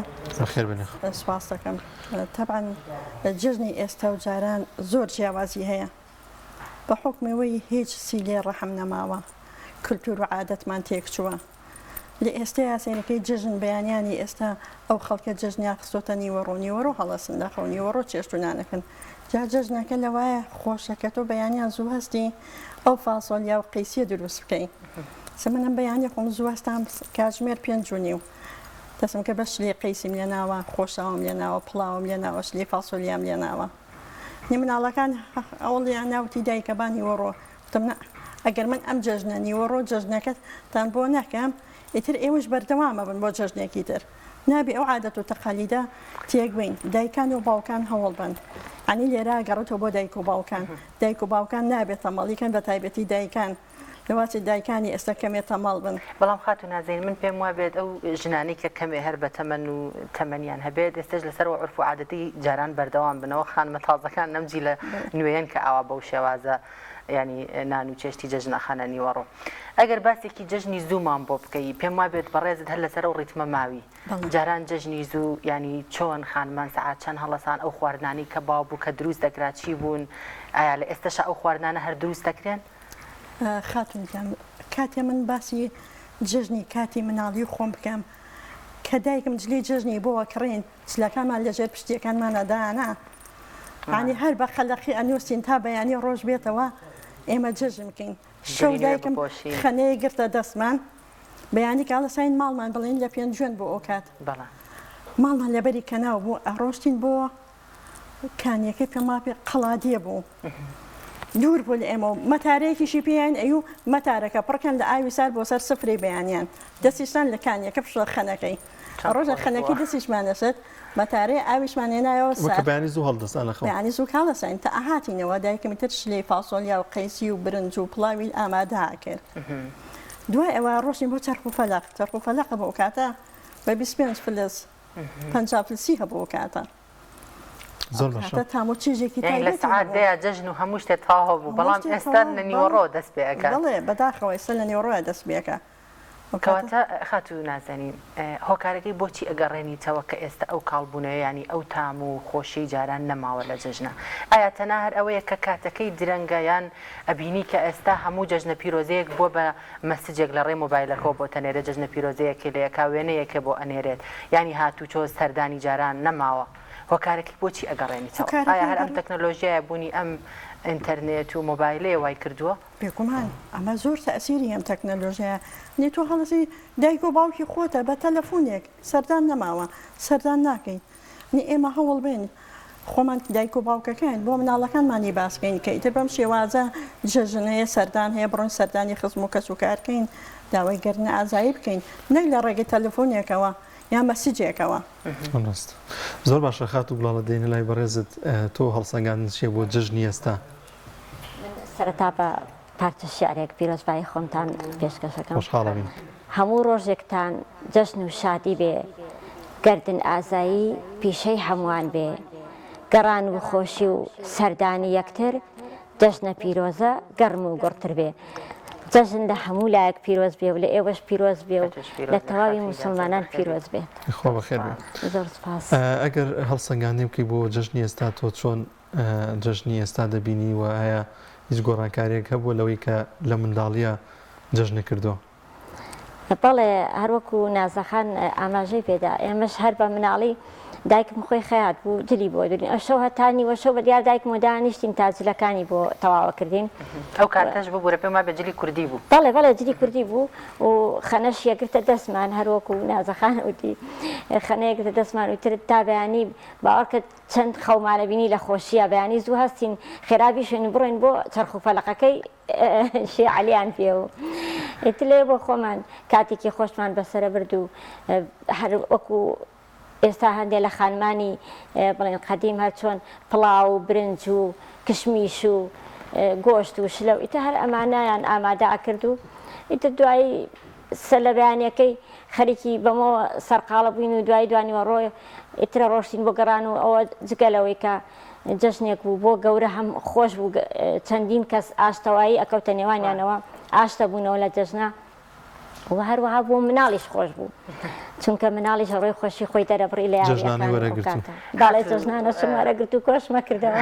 سپاس دەکەم. تەبعاً جژنی ئێستا و جاران زۆر جیاوازی هەیە بە حکمەوەی هیچ سیلێ ڕەحم نەماوە کللتور و عادەتمان تێک چووە لە ئێستا یاسێنەکەی جژن بەیانیانی ئێستا ئەو خەڵکە جژنیا خستۆتە نیوەڕۆ هەڵەسن داخەو نیوەڕۆ چێشتونانەکەن جا جژنەکە لەوایە خۆشەکەت و بەیانیان زوو هەستی ئەو فاسۆلیا و قەیسیە دروست بکەین سمنم بەیانی خۆم زوو هەستام کاتژمێر 5:30 دەسم کە بە شلی قەیسیم لێ ناوە خۆشاوم لێ ناوە پڵاوم لێ ناوە شلی فاسۆلیام لێ ناوە نی مناڵەکان ئەوڵیان ناوتی دایکەبانی وەڕۆ وتم ئەگەر من ئەم جەژنە نیوەڕۆ جەژنەکەتان بۆ نەکەم ئیتر ئێوەش بەردەوامە بن بۆ جەژنێکی تر نابێ ئەو عادەت و تەقالیدە تێکبین دایکان و باوکان هەوڵ بن ئەنی لێرە گەڕێتەوە بۆ دایک و باوکان نابێت تەمەڵیکەن بە تایبەتی دایکان لەواتی دایکانی ئێستا کەمێت تەماڵ بن بەڵام خاتو نازین من پێم وا بێت ئەو ژنانی کە کەمێ هەر بە تەمەن و تەمەنیان هەبێت ئێستش لەسەر عورف و عادەتی جاران بەردەوام بنەوە خانمە تازەکان نەمجی لە نوێیان کە ئاوا بەو شێوازە ینی نان و چێشتی جەژنەخانە نیوەڕۆ ئەگەر باسێکی جەژنی زوومان بۆ بکەی پێم وا بێت بەڕێزت هەر لەسەر و ڕیتمە ماوی جاران جەژنی زوو ینی چۆن خانمان سەعات چەند هەڵەسان ئەو خواردنانی کە باو بوو کە دروست دەکرا چی بوون ئایا لە ئێستاش ئەو خواردنانە هەر دروست دەکرێن؟ خاتونجان کاتێ من باسی جژنی کاتی مناڵی خۆم بکەم کە دایکم جلی جژنی بۆوە کڕین چلەکانمان لەژێر پشتیەکانمانە دانا عنی هەر بە خەلەقی ئەنووسین تا بەیانی ڕۆژ بێتەوە ئێمە جژن بکەین شەو دایکم خەنەیە گرتە دەستمان بەیانی کاڵە ساین ماڵمان بڵین لە پێنج جوێن بۆ ئەو کات ماڵمان لەبەری کەناو بوو ئەڕۆشتین بۆ کانیەکەی پێما پێ قەڵادیە بوو دوور بوو لە ئێمە مەتارەیەکیشی پێیان ئەو مەتارەکە پڕکەن لە ئاوی سار بۆ سەر سفری بەیانیان دەستیشتان لە کانیەکە پشە خەنەکەی ڕۆژە خەنەکەی دەستیشمانەسێت مەتارەی ئاویشمانێنایەوە سەربیانی زوو هەڵدەستان لەخۆیانی زوو کاڵەسین تا ئاهاتینەوە دایکەمی تر شلەی فاسۆلیا و قەیسی و برنج و پڵاوی ئامادە کرد دوای ئەوە ڕۆشتین بۆ چەرخ و فەلەق بۆ کاتە بە 25 فلس 50 فلسی هەبوو کاتە زۆر باشە تامۆ چیزێکی لە سعات دەیە جەژن و هەموو شتێک تاوا بوو بەڵام ئێستا لە نیوەڕۆ دەست پێەکە بڵێ بەداخەوە ئێستا لە نیوەڕۆە دەست پێەکە کەواتە خاتو نازانین هۆکارەکەی بۆچی ئەگەڕێنیتەوە کە ئێستا ئەو کاڵبوونەیە ینی ئەو تام و خۆشی جاران نەماوە لە جەژنە ئایا تەنها هەر ئەوەیە کە کاتەکەی درەنگەیان ئەبینی کە ئێستا هەموو جەژنە پیرۆزەیەک بۆ بە مەسجێک لە ڕێ مۆبایلەکەەوە بۆ تەنێرە جەژنە پیرۆزەیەکی لە یەکا وێنەیەکە بۆ ئەنێرێت ینی هاتوو چۆ سەردانی جاران نەماوە هۆکارێکی بۆچی ئەگەڕێنیتەوە ئایا هەر ئەم تەکنۆلۆژیایە بوونی ئەم ئینتەرنێت و مۆبایلەیە وای کردووە بێگومان ئەمە زۆر تەئسیری ئەم تەکنۆلۆژیە نێ تۆ هەڵەسی دایک و باوکی خۆتە بە تەلەفۆنێک سەردان نەماوە سەردان ناکەین نی ئێمە هەوڵ بین خۆمان دایک و باوکەکەین بۆ مناڵەکانمانی باسکەین کە ئیتر بەم شێوازە جەژنەیە سەردان هەیە بڕۆین سەردانی خزم و کەس و کارکەین داوای گەرنە ئازایی بکەین نەک لە ڕێگەی تەلەفۆنێکەوە یان مەسیجێکەوە زۆر باشە خات و بڵاڵە دێنە لای بەڕێزت تۆ هەڵسەنگاندن چیە بۆ جژنی ئێستا سەرەتا بە پارچە شیعرێک پیرۆزبایی خۆمتان پێشکەشەکەم خۆشحاڵەبین هەموو ڕۆژێکتان جەژن و شادی بێ گەردن ئازایی پیشەی هەمووان بێ گەڕان و خۆشی و سەردانی یەکتر جەژنە پیرۆزە گەرم و گوڕتر بێ جەژن لە هەموو لایەک پیرۆز بێ و لە ئێوەش پیرۆز بێ و لە تەواوی مسلمانان پیرۆز بێت خۆ بەخێر بێ زۆر سپاس ئەگەر هەڵسەنگاندی بکەی بۆ جەژنی ئێستا تۆ چۆن جەژنی ئێستا دەبینی و ئایا هیچ گۆڕانکاریێک هەبووە لەوەی کە لە منداڵیە جەژنە کردووە بەڵێ هەروەکو نازەخان ئاماژەی پێدا ئێمەش هەر بە مناڵی دایکم خۆی خەیات بوو جلی بۆ دوین ئەشەو هەتانی وەشەو بە دیار دایکم و دانیشتین تاجلەکانی بۆ تەواوە کردین ئەو کاتەش بوو بوورە پێما بە جلی کوردی بوو بەڵێ جلی کوردی بوو و خەنەش یەگرتە دەستمان هەروەکو نازەخان وتی خەنەیەگرتە دەستمان وتر تا بەیانی باوەڕکە چەند خەومانە بینی لە خۆشیە بەیانی زوو هەستین خێرابی شوێنی بڕۆین بۆ چەرخوفەلەقەکەی شێعەلیان پێ و ئیتر لێ بۆ خۆمان کاتێکی خۆشمان بەسەرە برد و هەر وەکو ئێستا هەندێک لە خانمانی بڵێن قەدیم هەر چۆن پڵاو و برنج و کشمیش و گۆشت و شلە و ئیتر هەر ئەمانایان ئامادە ئەکرد و ئیتر دوایی سەر لە بەیانیەکەی خەریکی بەمەوە سەرقاڵە بووین و دوای دوانیوە ڕۆی ئیترە ڕۆشتین بۆ گەڕان و ئەوە جگەلەوەی کە جەژنێک بوو بۆ گەورە هەم خۆش بوو چەندین کەس ئاشتەوایی ئەکەوتە نێوانیانەوە ئاشتە بوونەوە لە جەژنە و هەروەها بۆ مناڵیش خۆش بوو چونکە مناڵیش ڕۆی خۆشی خۆی دەرەبڕی لە باڵێ جەژنانە شمارەگرت و کۆشمە کردەوە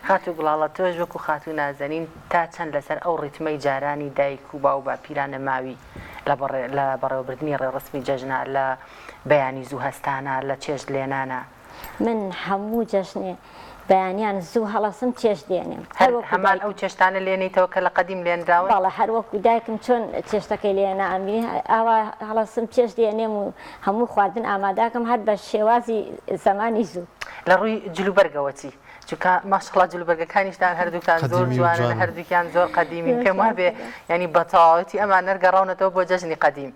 خاتو گوڵاڵە تۆش وەکو خاتو نازەنین تا چەند لەسەر ئەو ڕیتمەی جارانی دایک و باو باپیرانە ماوی لە بەڕێوەبردننی ڕێڕسمی جەژنە لە بەیانی زوو هەستانە لە چێژ لێنانە من هەموو جەژنێ بەیانیان زوو هەڵەسم چێش دێنێم هەمان ئەو چێشتانە لێنیتەوە کە لە قەدیم لێنراوە باڵە هەروەکو دایکم چۆن چێشتەکەی لێنە ئەمبینی ئاوا هەڵەسم چێش دێنێم و هەموو خواردن ئاماداکەم هەر بە شێوازی زەمانی زوو لە ڕووی جلوبەرگەوەچی چونکە ماشەڵڵا جلوبەرگەکانیشتان هەردووکان زۆر جوانن هەردووکیان زۆر قەدیمی پێم وابێ ینی بەتەواوەتی ئەمان نەرگەڕاونەتەوە بۆ جەژنی قەدیم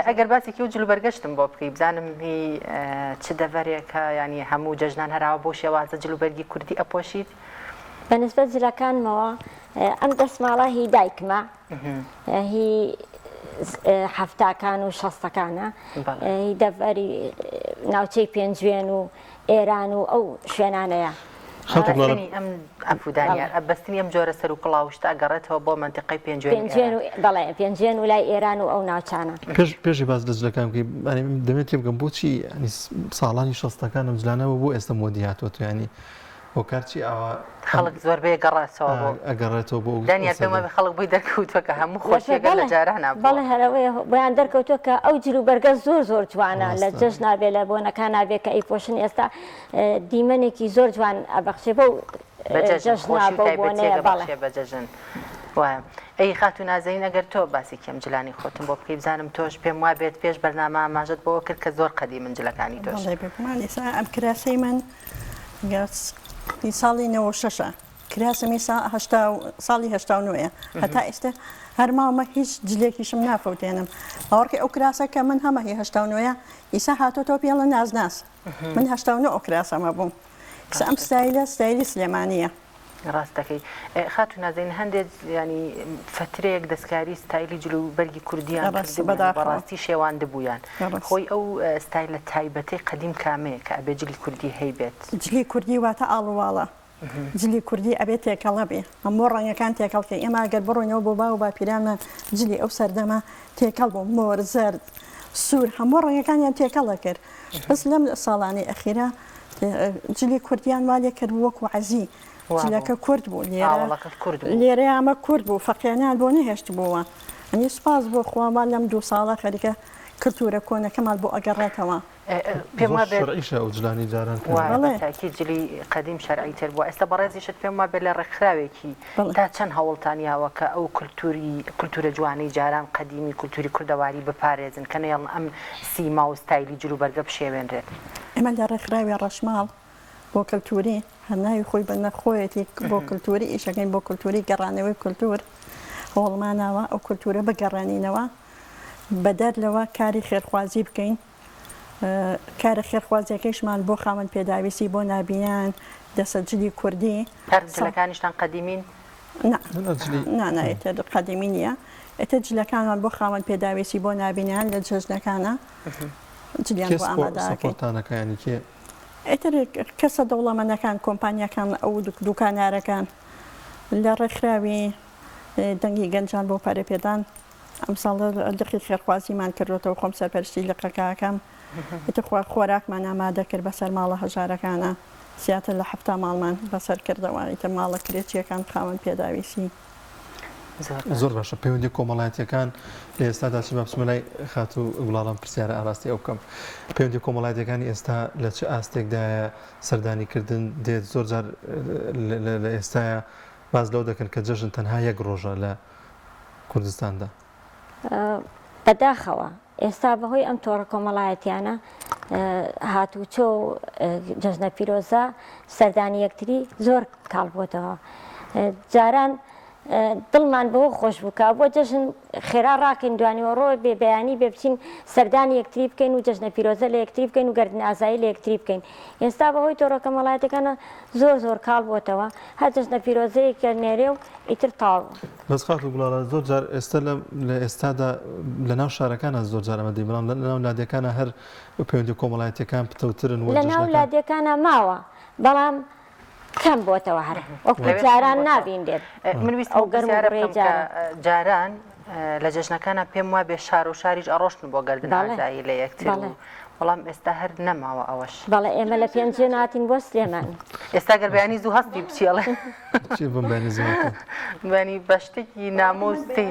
ئەگەر باسێکی و جلوبەرگەشتم بۆ بکەی بزانم هی چ دەڤەرێکە ینی هەموو جەژنان هەراوە بۆ شێوازە جلوبەرگی کوردی ئەپۆشیت بەنسبەت جلەکانمەوە ئەم دەسماڵە هی دایکمە هی هەفتاکان و شەستەکانە هی دەڤەری ناوچەی پێنجوێن و ئێران و ئەو شوێنانەیە ئەم ئەفودانیان ئەبەستنی ئەم جۆرە سەر و کڵاوشتا ئەگەڕێتەوە بۆ منتیقەی بەڵێ پێنجێن و لای ئێران و ئەو ناوچانە پێشی باز لە جلەکان دەمێت تێ بگەم بۆچی ساڵانی شەستەکان ئەم جلانەوە بۆ ئێستا مۆدی هاتووە ینی بۆ کارچی ئەوە خەڵک زۆربەیە گەڕاتەوە ئەگەڕێتەوە بۆ دانیار پێمە خەڵک بووی دەرکەوتووە کە هەموو خۆشیەکە لە جارانە بەڵێ هەرەوەی بۆیان دەرکەوتووە کە ئەو جلوبەرگە زۆر جوانە لە جەژ نابێ لە بۆنەکان نابێ کە ئەیپۆشن ئێستا دیمەنێکی زۆر جوان ئەبەخشێ بەو بەجەژن وایە ئەی خاتو نازەین ئەگەر تۆ باسی کەم جلانی خۆتم بۆ بکەی بزانم تۆش پێم وابێت پێش بەرنامە ئاماژەت بۆ کرد کە زۆر قەدی من جلەکانی تۆش ئەم کراسەی من ساڵی 96 کراسەمی ساڵی 89 هەتا ئێستا هەرماومە هیچ جلێکیشم نافەوتێنم ئەوڕکە ئەو کراسە کە من هەمە هی 89 ئیسا هاتۆتۆ پێڵە ناز من 89 ئەو کراسەمە بووم کەس ئەم ستایلی سلێمانیە ڕاستەکەی خاتو نازەین هەندێک ینی فترەیەک دەستکاری ستایلی جلوبەرگی کوردیان بەڕاستی شێواندە بوویان خۆی ئەو ستایلە تایبەتی قەدیم کامەیە کە ئەبێ جلی کوردی هەیبێت جلی کوردی واتە ئاڵواڵە جلی کوردی ئەبێت تێکەڵە بێ هەموو ڕەنگەکان تێکەڵکە ئێمە ئەگەر بڕۆینەوە بۆ باو باپیرانمان جلی ئەو سەردەمە تێکەڵ بوو مۆر زەرد سوور هەموو ڕەنگەکانیان تێکەڵە کرد بەس لەم ساڵانی ئەخیرە جلی کوردیان والێ کرد وەکو عەزی جلەکە کورد بوو لێرە ئەمە کورد بوو فەقیانیان بۆ نەهێشت بووە ئەنی سپاس بۆ خوامان لەم 2 ساڵە خەریکە کلتورە کۆنەکەمان بۆ ئەگەڕێتەوە پێم جلانی جاران تاکی جلی قەدیم شەرعیتر بووە ئێستا بەڕێزیشت پێم وابێ لە ڕێکخراوێکی تا چەند هەوڵتانیاوە کە ئەو کولتورە جوانی جاران قەدیمی کولتوری کوردەواری بپارێزن کە نێڵ ئەم سیما و ستایلی جلوبەرگە بشێوێنرێت ئێمە لە ڕێکخراوی ڕەشماڵ بۆ کللتوری هەناوی خۆی بە نەخۆیەتی بۆ کللتوری ئیشەکەین بۆ کللتوری گەڕانەوەی کللتور هەوڵماناوە ئەو کللتورە بگەڕانینەوە بەدەر لەوە کاری خێرخوازی بکەین کارە خێرخوازیەکەیشمان بۆ خاوەن پێداویستی بۆ نابینیان دەسەجلی کوردی جلەکانیشتان قەدیمین نانایێتە قەدیمی نییە ئێتە جلەکانمان بۆ خاوەن پێداویستی بۆ نابینیان لە جەژنەکانە جلیان بۆ ئامادەکەی ئێتر کەسە دەوڵەمەندەکان کۆمپانیەکان ئەو دوکانارەکان لە ڕێکخراوی دەنگی گەنجان بۆ پارەپێدان ئەم ساڵ دقی خێرخوازیمان کردوەوە خۆم سەرپەرشتی لە قەکاکەم ئێتە خۆراکمان ئامادە کرد بەسەر ماڵە هەژارەکانە زیاتر لە 7 ماڵمان بەسەر کردەوە ئیتە ماڵە کرێچیەکان خاوەن پێداویستی زۆر باشە پەیوەندی کۆمەڵایەتیەکان لە ئێستادا چی بابچمەلای خات و گوڵاڵم پرسیارە ئاراستی ئەو بکەم پەیوەندی کۆمەڵایەتەکانی ئێستا لە چه ئاستێکدایە سەردانیکردن دێت زۆر جار لە ئێستاە باز لەو دەکەن کە جەژن تەنها یەک ڕۆژە لە کوردستاندا بەداخەوە ئێستا بەهۆی ئەم تۆڕە کۆمەڵایەتیانە هاتوچۆ و جەژنە پیرۆزە سەردانی یەکتری زۆر کاڵبووتەوە جاران دڵمان بەوە خۆش بووکە بۆ جەژن خێرا ڕاکەین دوانیوە ڕۆ بێ بەیانی بێ بچین سەردانی یەکتری بکەین و جەژنە پیرۆزە لە یەکتری بکەین و گەردن ئازایی لە یەکتری بکەین ئێستا بەهۆی تۆڕە کۆمەڵایەتەکانە زۆر کاڵ بووتەوە هەر جەژنە پیرۆزەیەکە نێرێ و ئیتر تاڵ بەس خات و گوڵاڵە زۆر جار ئێستا لە ئێستادا لە ناو شارەکانە زۆر جار ئەمە بەڵام لە ناو لادیەکانە هەر پەیوەندی کۆمەڵایەتیەکان پتەوترن لە ناو لادیەکانە ماوە بەڵام کەم بۆتەوە هەر وەکو جاران نابین دێت من ویستم جاران لە جەژنەکانە پێم وا بێ شار و شاریش ئەڕۆشتن بۆ گەردن ئازایی لە یەکتر بەڵام ئێستا هەر نەماوە ئەوەش بەڵێ ئێمە لە پێنجێ ناتین بۆ سلێمان ئێستا گەر بەیانی زوو هەستی بچێڵێ بەنی بە شتێکی نامۆستی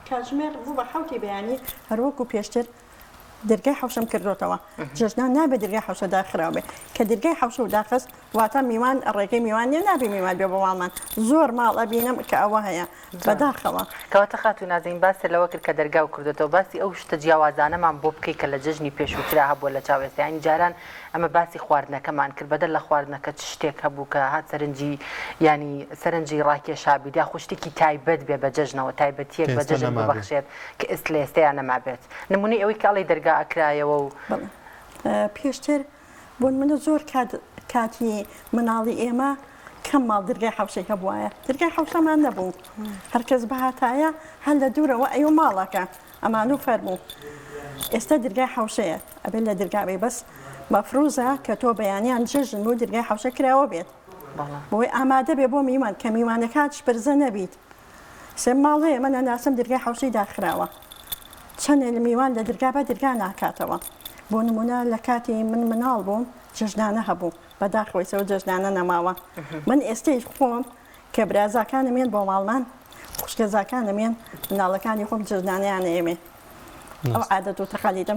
کاتژمێر بوو بە حوتی بەیانی هەروەکو پێشتر دەرگای حوشەم کردوتەوە جژنان نابێت دەرگای حوشە داخراو بێ کە دەرگای حوشە و داخست واتە میوان ڕێگەی میوان نیە نابێ میوان بێ بەواڵمان زۆر ماڵ ئەبینم کە ئەوە هەیە بەداخەوە کەواتە خاتو نازین باسی لەوە کرد کە دەرگا و کردێتەوە باسی ئەو شتە جیاوازانەمان بۆ بکەیت کە لە جژنی پێشووترا هەبووە لە چاوێستیانی جاران ئەمە باسی خواردنەکەمان کرد بەدەر لە خواردنەکە چ شتێک هەبوو کە هات سەرنجی ینی سەرنجی ڕاکێشابیدا خوشتێکی تایبەت بێ بە جژنەوە تایبەتیەک بە جژن ببەخشێت کە ئێست لە ئێستەیان نەمابێت نمونەی ئەوەی کاڵی دەرگا ئەکرایەوە و پێشتر بۆن منە زۆر کاتی مناڵی ئێمە کەم ماڵ دەرگای حوشەی هەبوایە دەرگای حوشەمان نەبوو هەرکەس بەهاتایە هەر لە دوورەوە ئەو ماڵەکە ئەمان و فەرموو ئێستا دەرگای حوشەیە ئەبێت لە دەرگاوێ بەس مەفروزە کە تۆ بەیانیان جژن و دەرگای حوشە کراوە بێت بۆی ئامادە بێ بۆ میوان کە میوانەکانش پرزە نەبیت سێ ماڵ هەیە من ناسم دەرگای حوشەی داخراوە چەندێ لە میوان لە دەرگا بە دەرگا ناکاتەوە بۆ نمونە لە کاتی من مناڵ بووم جژنانە هەبوو بەداخەوەیسەوە جژنانە نەماوە من ئێستەی خۆم کە برازاکانمێن بۆ ماڵمان خوشکەزاکانمێن مناڵەکانی خۆم جژنانیان ئێمێ ئەو عادەت و تەقالیدەم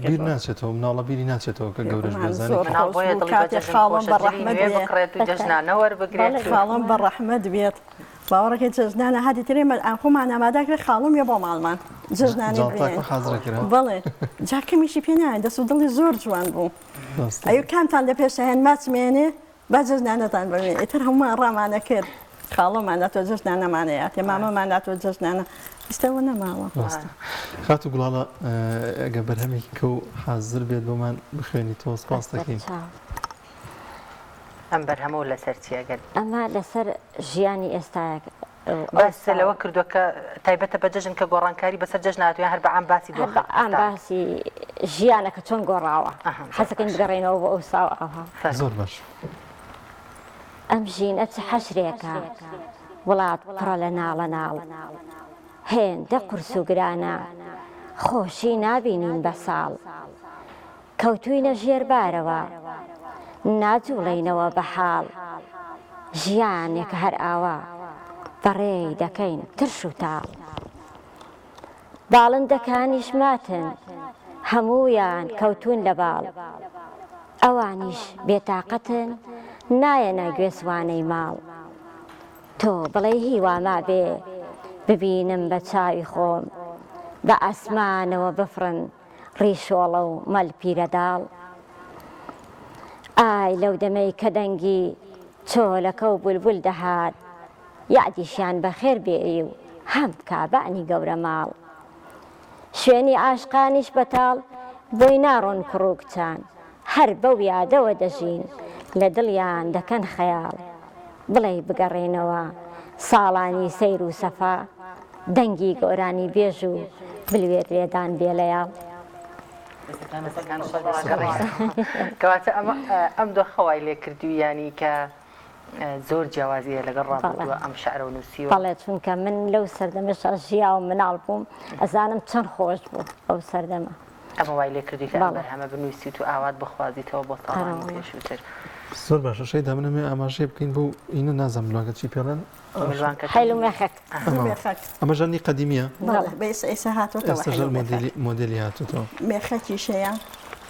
بیر ناچێتەوە مناڵە بیری ناچێتەوە کە گەورەش خاڵم بەڕەحمەت بێت باوەڕێکی جژنانە هادی ترێ خۆمان ئامادەکرێت خاڵم یە بۆ ماڵمان جژنانی بڵێ جاکەمیشی پێ نایە دەست و دڵی زۆر جوان بوو ئەو کامتان لە پێشە هێن ماچمێنێ با جژنانەتان ببێ ئیتر هەمومان ڕامانە کرد خاڵەمانەتەوە جژنانەمانەیە تێ مامەماناتەوە جژنانە ئێستاەوە نەماوە خات و گوڵاڵە ئەگە بەرهەمێکی کە و حازر بێت بۆمان بخوێنی تۆ سپاس دەکەین ئەم بەرهەمەوە لەسەر چیەگەن ئەمە لەسەر ژیانی ئێستاەک باس لەوە کردووە کە تایبەتە بە جژن کە گۆڕانکاری بەسەر جژناتویان هەر بە ئەم باسی ئەم باسی ژیانەکە چۆن گۆڕاوە حەزەکەین بگەڕێنەوە بۆ ئەو ساو ئەوها زۆر باش ئەم ژینە چ حەشرێکە وڵات پڕە لە ناڵە ناڵ هێندە قورس و گرانە خۆشی نابینین بە ساڵ کەوتوینە ژێربارەوە ناجوڵینەوە بە حاڵ ژیانێکە هەر ئاوا بەڕێی دەکەین ترش و تاڵ باڵندەکانیش ماتن هەموویان کەوتون لە باڵ ئەوانیش بێتاقەتن نایەنە گوێسوانەی ماڵ تۆ بڵێ هیواما بێ ببینم بە چاوی خۆم بە ئەسمانەوە بفرن ڕیشۆڵە و مەل پیرەداڵ ئای لەو دەمەی کە دەنگی چۆلەکە و بولبول دەهات یادیشیان بەخێر بێری و هەم کابانی گەورە ماڵ شوێنی عاشقانیش بەتاڵ بۆی ناڕۆن کوڕووکچان هەر بەو یادەوە دەژین لە دڵیان دەکەن خەیاڵ بڵێ بگەڕێنەوە ساڵانی سەیر و سەفا دەنگی گۆرانی بێژ و بلوێر لێدان بێلەیاڵ کەواتە ئەم دۆ خەوای لێ کردووی ینی کە زۆر جیاوازیە لەگەڵ ڕابردووە ئەم شعرە و نووسیوە بەڵێ چونکە من لەو سەردەمەش ژیا و مناڵ بووم ئەزانم چەند خۆش بوو ئەو سەردەمە ئەمە وای لێ کردی کە بەرهەمە بنووسیت و ئاوات بخوازیتەوە بۆ ساڵانی پێشووتر زۆر باشە شەیدا منەمێ ئاماژەیە بکەین بۆ ئینە نازانم لواگە چی پێڵێن ئەمە ژەنی قەدیمیە ئێستا هاتوەوە ئێستا مۆدلی هاتوتەوە مێخەکیشەیە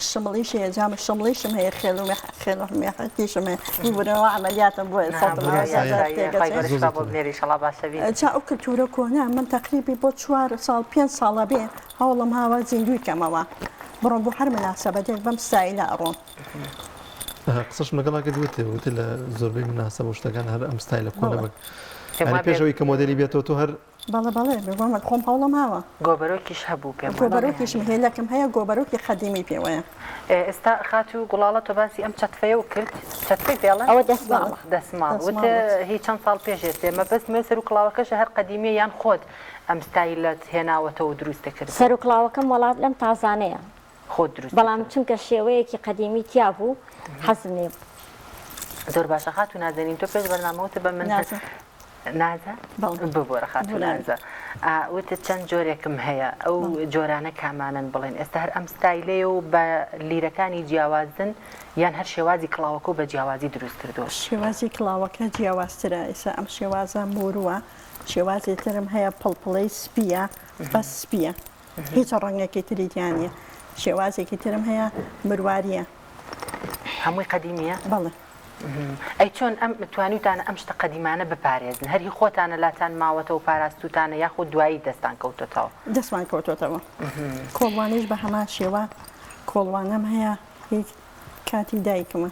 شمڵیش هەیە جام شمڵیشم هەیە خێڵ و مێخەکیشم هەیە بوونەوە عملیاتم بۆ جا ئەو کلتورە کۆنا من تقریبی بۆ 4 ساڵ 5 ساڵە بێ هەوڵم هاوە زیندوی کەمەوە بڕۆم بۆ هەر مناسەبەتێک بەم ستایلە ئەڕۆم قسەشم لەگەڵاکە دوتێ وتە لە زۆربەی مناسەبە و شتەکان هەر ئەم ستایلە کۆنە بک پێشەوەی کە مۆدلی بێتەوە تۆ هەر بەڵێ بێ خۆم هەوڵم هاوە گۆبەرۆکیش هەبوو پێم گۆبەرۆکیشم هێلەکەم هەیە گۆبەرۆکی خەدیمی پێوەیە ئێستا خات و گوڵاڵە تۆ باسی ئەم چەتفەیە و کرد چەتفەی پێڵێن ئەوە دەسماڵ وتە هیچ چەند ساڵ پێش ئێمە بەس مێ سەر و کڵاوەکەشە هەر قەدیمیە یان خۆت ئەم ستایلت هێناوەتەوە دروستە کرد سەر و کڵاوەکەم وڵات لەم تازانەیە خۆت دروست بەڵام چونکە شێوەیەکی قەدیمی تیا بوو حەزم لێ زۆر باشە خات و نازانین تۆ پێش بەرنامەوەتە بە من نازە ببۆرە خاتو نازە وتە چەند جۆرێکم هەیە ئەو جۆرانە کامانن بڵێن ئێستا هەر ئەم ستایلەیە و بە لیرەکانی جیاوازن یان هەر شێوازی کڵاوەکە و بە جیاوازی دروست کردو شێوازی کڵاوەکە جیاوازترە ئێستا ئەم شێوازە مورووە شێوازی ترم هەیە پڵپڵەی سپیە بەس سپیە هیچ ڕەنگێکی تریتیانە شێوازێکی ترم هەیە مرواریە هەمووی قەدیمیە بەڵێ ئەی چۆن ئەم توانیتانە ئەم شتە قەدیمانە بپارێزن هەری خۆتانە لاتان ماوەتە و پاراستوتانە یاخود دوایی دەستان کەوتۆتەوە دەستمان کەوتۆتەوە کۆڵوانیش بە هەمان شێوە کۆڵوانم هەیە هیچ کاتی دایکمە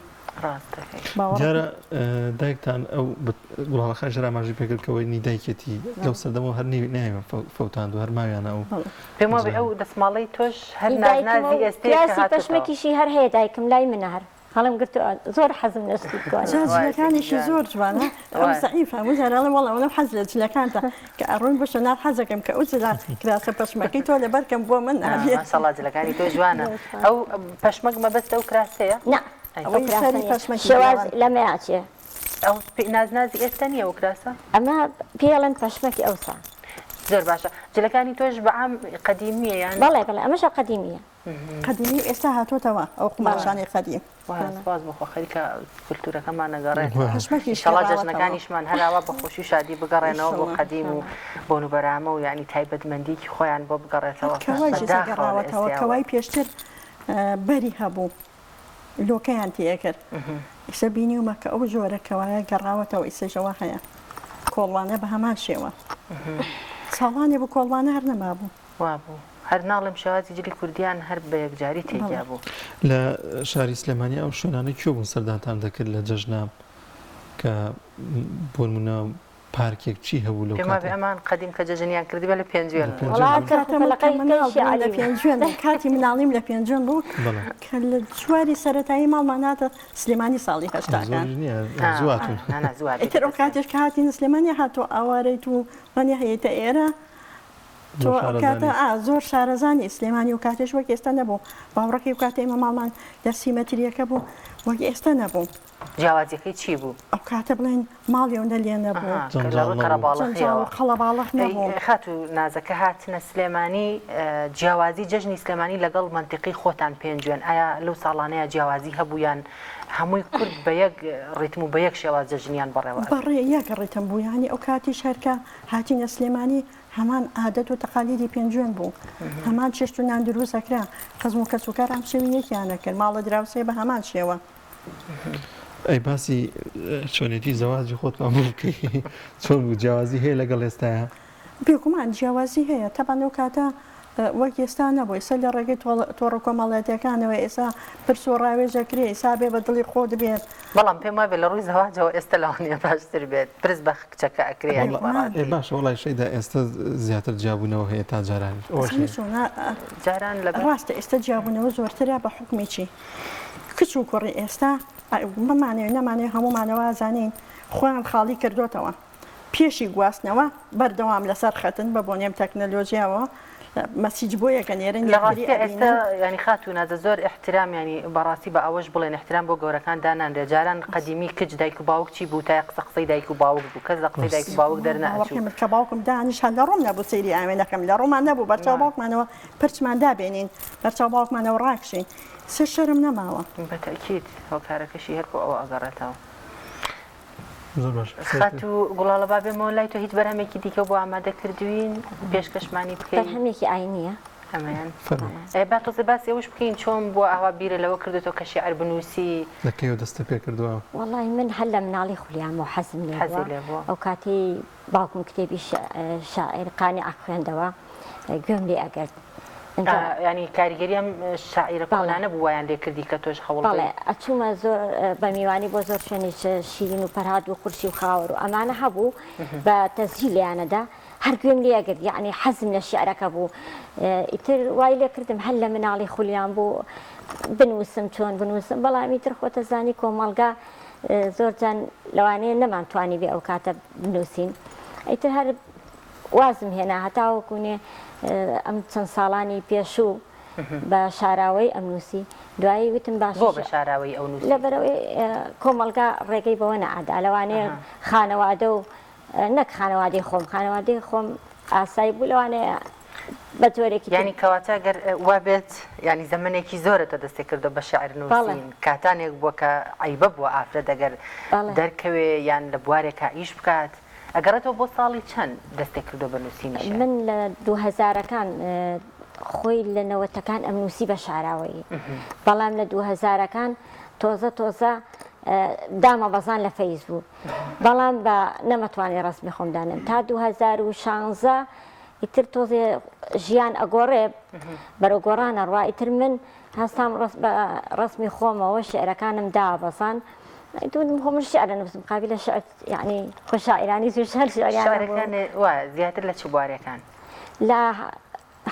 جارە دایکتان ئەو گوڵاڵەخە ژراماژی پێکردکەوەی نی دایکێتی لەو سەردەمەوە هەر نایوە فەوتاند و هەرماویانە و پێم وابێ ئەو دەسماڵەی تۆش هەر نازی ئێستا پەشمێکیشی هەر هەیە دایکم لای منە هەر هەڵم گرت زۆر حەزم نشتی جلەکانیشی زۆر جوانە ئەو زەعیفە وزارڵێ وەڵە ئەوە حەز لە جلەکانتە کە ئەڕۆین بۆ شوێنار حەزەکەم کە ئەو جلا کراسە پەشمەکەی تۆ لەبەرکەم بۆ من سەڵات جلەکانی تۆ جوانە ئەو پەشمەک مەبەستە ئەو کراسەیە شێواز لەمەیاچێ ئەو نازنازی ئێستا نییە ئەو کراسە ئەمە پێڵەن پەشمەکی ئەوسا زۆر باشە جلەکانی تۆش بەعام قەدیمیە یان بەڵێ بەڵێ ئەمەش قەدیمیە قەدیمی ئێستا هاتوۆتەوە ئەو قماشانی قەدیم سپاس بخۆ خەریکە کولتورەکەمان نەگەڕێت ئینشاڵڵا جەژنەکانیشمان هەراوە بە خۆشی و شادی بگەڕێنەوە بۆ قەدیم و بۆ نوبەرامە و یعنی تایبەتمەندیکی خۆیان بۆ بگەڕێتەوە گەڕاوەتەوە کەوای پێشتر بەری هەبوو لۆکەیان تێکرد ئیسە بینیومە کە ئەو جۆرە کەوایە گەڕاوەتەوە ئیسەژەوە هەیە کۆڵوانە بە هەمان شێوە ساڵانێ بۆ کۆڵوانە هەر نەمابوو وابوو هەر ناڵم شێوازی جلی کوردیان هەر بە یەکجاری تێگیا بوو لە شاری سلێمانی ئەو شوێنانە کێ بوون سەردانتان دەکرد لە جەژنا کە بۆ نمونە پارکێک چی هەبوو لەو پێما بێ ئەمان قەدیم کە جەژنیان کردی بە لە پێنجوێن لە پێنجوێن کاتی مناڵیم لە پێنجوێن بوو کە لە جواری سەرەتایی ماڵماناتە سلێمانی ساڵی هەشتاکان ئیتر ئەو کاتێش کە هاتین سلێمانی هاتۆ ئاوارەی و وەنی هەیەتە ئێرە تۆ کاتە زۆر شارەزانی سلێمانی و کاتێش وەک ئێستا نەبوو باوڕەکەی و کاتە ئێمە ماڵمان دەسیمەتریەکە بوو وەک ئێستا نەبوو جیاوازیەکەی چی بوو؟ ئەو کاتە بڵێن ماڵی ئەوەندە لێ نەبوو خەڵەباڵەخ نەبوو خات و نازەکە هاتنە سلێمانی جیاوازی جەژنی سلێمانی لەگەڵ منتیقی خۆتان پێنجوێن ئایا لەو ساڵانەیە جیاوازی هەبوویان هەمووی کورد بە یەک ڕیتم و بە یەک شێواز جەژنیان بەڕێوە بەڕێ یەک ڕێتم بوو یانی ئەو کاتی شەرکە هاتینە سلێمانی هەمان عادەت و تەقالیدی پێنجوێن بوو هەمان چێشت و نان دروستەکرا خەزم و کەسوکار ئەم شێوی یەکیانە کرد ماڵە دراوسێ بە هەمان شێوە ئەی باسی چۆنێتی زەواجی خۆتمان بکەی چۆن بوو جیاوازی هەیە لەگەڵ ئێستاە بێگومان جیاوازی هەیە تەبان ئەو کاتە وەک ئێستا نەبوو ئێستا لە ڕێگەی تۆڕە کۆمەڵەتەکانەوە ئێستا پرس و ڕاوێژەکرێ ئێستا بێ بە دڵی خۆ دەبێت بەڵام پێم وابێت لە ڕووی زەواجەوە ئێستا لەوانەیە باشتر بێت پرس بە کچەکە ئەکرێ باش وڵای شەیدا ئێستا زیاتر جیابوونەوە هەیە تا جارانی جاران لە ڕاستە ئێستا جیابوونەوە زۆرترە بە حکومیی کچ و کوڕی ئێستا بمانێ نەمانێ هەمومانەوە زانین خۆیان خاڵی کردوتەوە پێشی گواستنەوە بەردەوام لەسەر خەتن بە بۆنێم تەکنەلۆژیاوە مەسیج بۆ یەکە نێرن لە ڕاستی ئێستا ینی خاتونە زۆر احترام ینی بەڕاستی بە ئەوەش بڵێن احترام بۆ گەورەکان دانانرێ جاران قەدیمی کچ دایک و باوک چی بوو تا قسە قسەی دایک و باوک بوو کەس لە قسەی دایک و باوک دەرناچوو کە باوکم دانیش هەن لە ڕۆم نەبوو سەیری ئاوێنەکەم لە ڕۆمان نەبوو بەرچاو باوکمانەوە پرچمان دابێنین بەرچاو باوکمانەوە ڕاکشین سێ شەرم نەماوە بەتەکیید هۆکارەکەشی هەر بۆ ئەوە ئەگەڕێتەوە زۆر باش خات و گوڵاڵە با بێمەوە لای تۆ هیچ بەرهەمێکی دیکە بۆ ئامادە کردوین پێشکەشمانی بکەین بەرهەمێکی ئاینیە ئەمەیان با تۆزێ باسی ئەوش بکەین چۆن بۆ ئاوا بیرە لەوە کردێتەوە کە شیعر بنووسی لەکەیەوە دەستە پێ کردووە وەڵی من هەر لە مناڵی خولیامەوە حەزم لێ ئەو کاتی باوکم کتێبی شاعر قانع خوێندەوە گوێم لێ ئەگەرد ینی کاریگەری ئەم شاعیرە کۆڵانە بووایان لێ کردی کە تۆش هەوڵ ئەچوومە زۆر بە میوانی بۆ زۆر شوێنی شیرین و پەرهاد و قورسی و خاوەڕ و ئەمانە هەبوو بە تەزیلیانەدا هەر گوێم لێگرت یعنی حەزم لە شیعرەکە بوو ئیتر وای لێ کردم هەر لە مناڵی خولیان بوو بنووسم چۆن بنووسم بەڵامی تر خۆتە زانی کۆمەڵگا زۆر جان لەوانەیە نەمانتوانی بێ ئەو کاتە بنووسین ئیتر هەر وازم هێنا هەتاوەکوونێ ئەم چەند ساڵانی پێشوو بە شاراوەی ئەم نووسی دوایی وتم باش بە شاراوەی ئەو نووسی لەبەرەوەی کۆمەڵگا ڕێگەی بەوە نەعادا لەوانەیە خانەوادە و نەک خانەوادەی خۆم خانەوادەی خۆم ئاسایی بوو لەوانەیە بە جۆرێکی ینی کەواتە گەر وا بێت ینی زەمنێکی زۆرە تۆ دەستی کردو بە شاعر نووسین کاتانێک بووە کە عیبە بووە ئافرە دەگەر دەرکەوێ یان لە بوارێکە ئیش بکات ئەگەڕێتەوە بۆ ساڵی چەند دەستێک کردو بە نووسینی من لە 2000ەکان خۆی لە نەوەتەکان ئەم نووسی بە شاراوەیی بەڵام لە 2000ەکان تۆزە دامە بەزان لە فەیسبوو بەڵام بە نەمەتوانی ڕستمی خۆمدانم تا 2016 ئیتر تۆزێ ژیان ئەگۆڕێ بەرەو گۆڕانە ڕوا ئیتر من هەستام ڕستمی خۆمەوە شعرەکانم دا بەزان خۆمش شعرە نووسم قابلە شعر یعنی خۆ شاعرانی زۆر شعرەکان زیاتر لە چ بوارەکان لە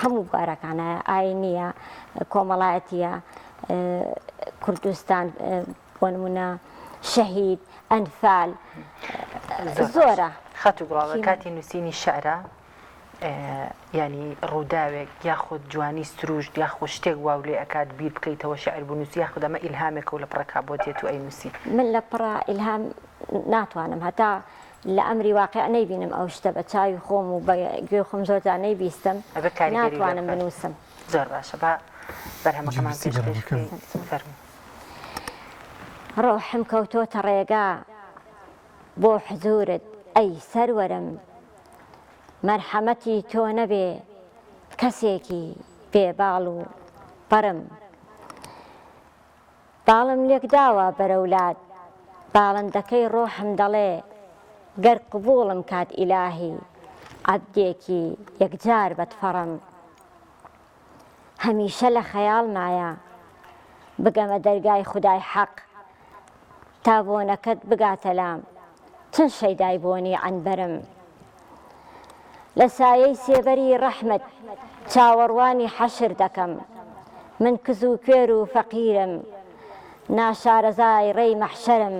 هەموو بوارەکانە ئاینیە کۆمەڵایەتیە کوردستان بۆ نمونە شەهید ئەنفال زۆرە خەت و گوڵاڵە کاتی نووسینی شعرە ینی ڕووداوێک یاخود جوانی سروشت یاخۆ شتێک واو لێ ئەکات بیر بکەیتەوە شعر بنووسی یاخود ئەمە ئیلهامێکە و لە پڕەکا بۆ دێت و ئەی نووسی من لە پڕە ئیلهام ناتوانم هەتا لە ئەمری واقع نەیبینم ئەو شتە بە چاوی خۆم و بە گوێ خۆم زۆرجان نەیبیستم ناتوانم بنووسم زۆر باشە بە بەرهەمەکەمان پێشکەش ڕۆحم کەوتۆتە ڕێگا بۆ حزورت ئەی سەروەرم مەرحەمەتی تۆ نەبێ کەسێکی بێباڵ و پەرم باڵم لێک داوە بەرەولات باڵندەکەی ڕۆحم دەڵێ گەر قبوڵم کات ئیلاهی عەبدێکی یەکجار بەدفەڕم هەمیشە لە خەیاڵ مایە بگەمە دەرگای خودای حەق تا بۆنەکەت بگاتە لام چەند شەیدای بۆنی عەنبەرم لە سایەی سێبەری ڕەحمت چاوەڕوانی حەشر دەکەم من کز و کوێر و فەقیرم ناشارەزای ڕێی مەحشەرم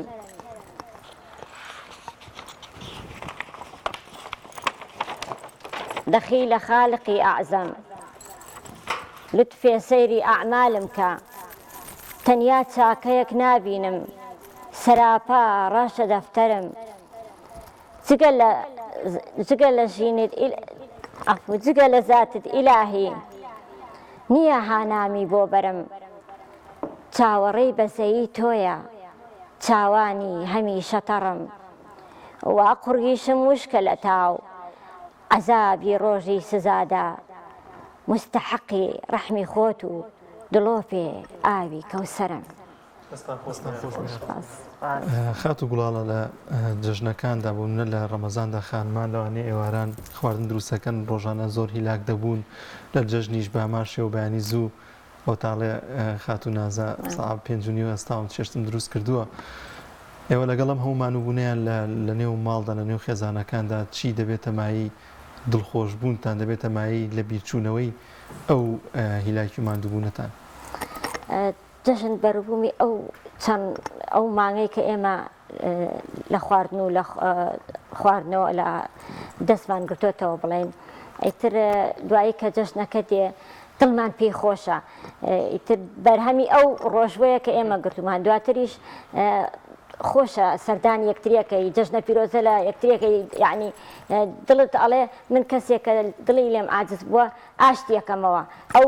دەخی لە خالقی ئەعزەم لوتفێ سەیری ئەعمالم کە تەنیا چاکەیەک نابینم سەراپا ڕاشە دەفتەرم جگە لە ژینت جگە لە زاتت ئیلاهی نییە هانامی بۆ بەرم چاوەڕێی بەزەیی تۆیە چاوانی هەمیشە تەڕم وا قوڕگیشم وشکە لە تاو عەزابی ڕۆژی سزادا مستحقی ڕەحمی خۆت و دڵۆپێ ئاوی کەوسەرم خات و گوڵاڵە لە جەژنەکاندا بوون نە لە ڕەمەزاندا خانمان لەوانەیە ئێواران خواردن دروستەکەن ڕۆژانە زۆر هیلاک دەبوون لە جەژنیش بەمان شێو بەیانی زوو ئەو تاڵێ خات و نازە ساعت 5:30 ئێستاوم چێشتم دروست کردووە ئێوە لەگەڵم هەمومان و بوونیان لە نێو ماڵدا لە نێو خێزانەکاندا چی دەبێتە مایی دڵخۆش بوونتان دەبێتە مایی لە بیرچوونەوەی ئەو هیلاکی و ماندووبوونەتان جەژن بەربوومی ئەو مانگەی کە ئێمە لە خواردن و لە خواردنەوە لە دەستمان گرتوتەوە بڵێن ئیتر دوایی کە جەژنەکە دێ دڵمان پێی خۆشە ئیتر بەرهەمی ئەو ڕۆژوەیە کە ئێمە گرتومان دواتریش خۆشە سەردانی یەکتریەکەی جەژنە پیرۆزە لە یەکتریەکەی یعنی دڵت ئەڵێ من کەسێکە دڵی لێم عاجز بووە ئاشتی یەکەمەوە ئەو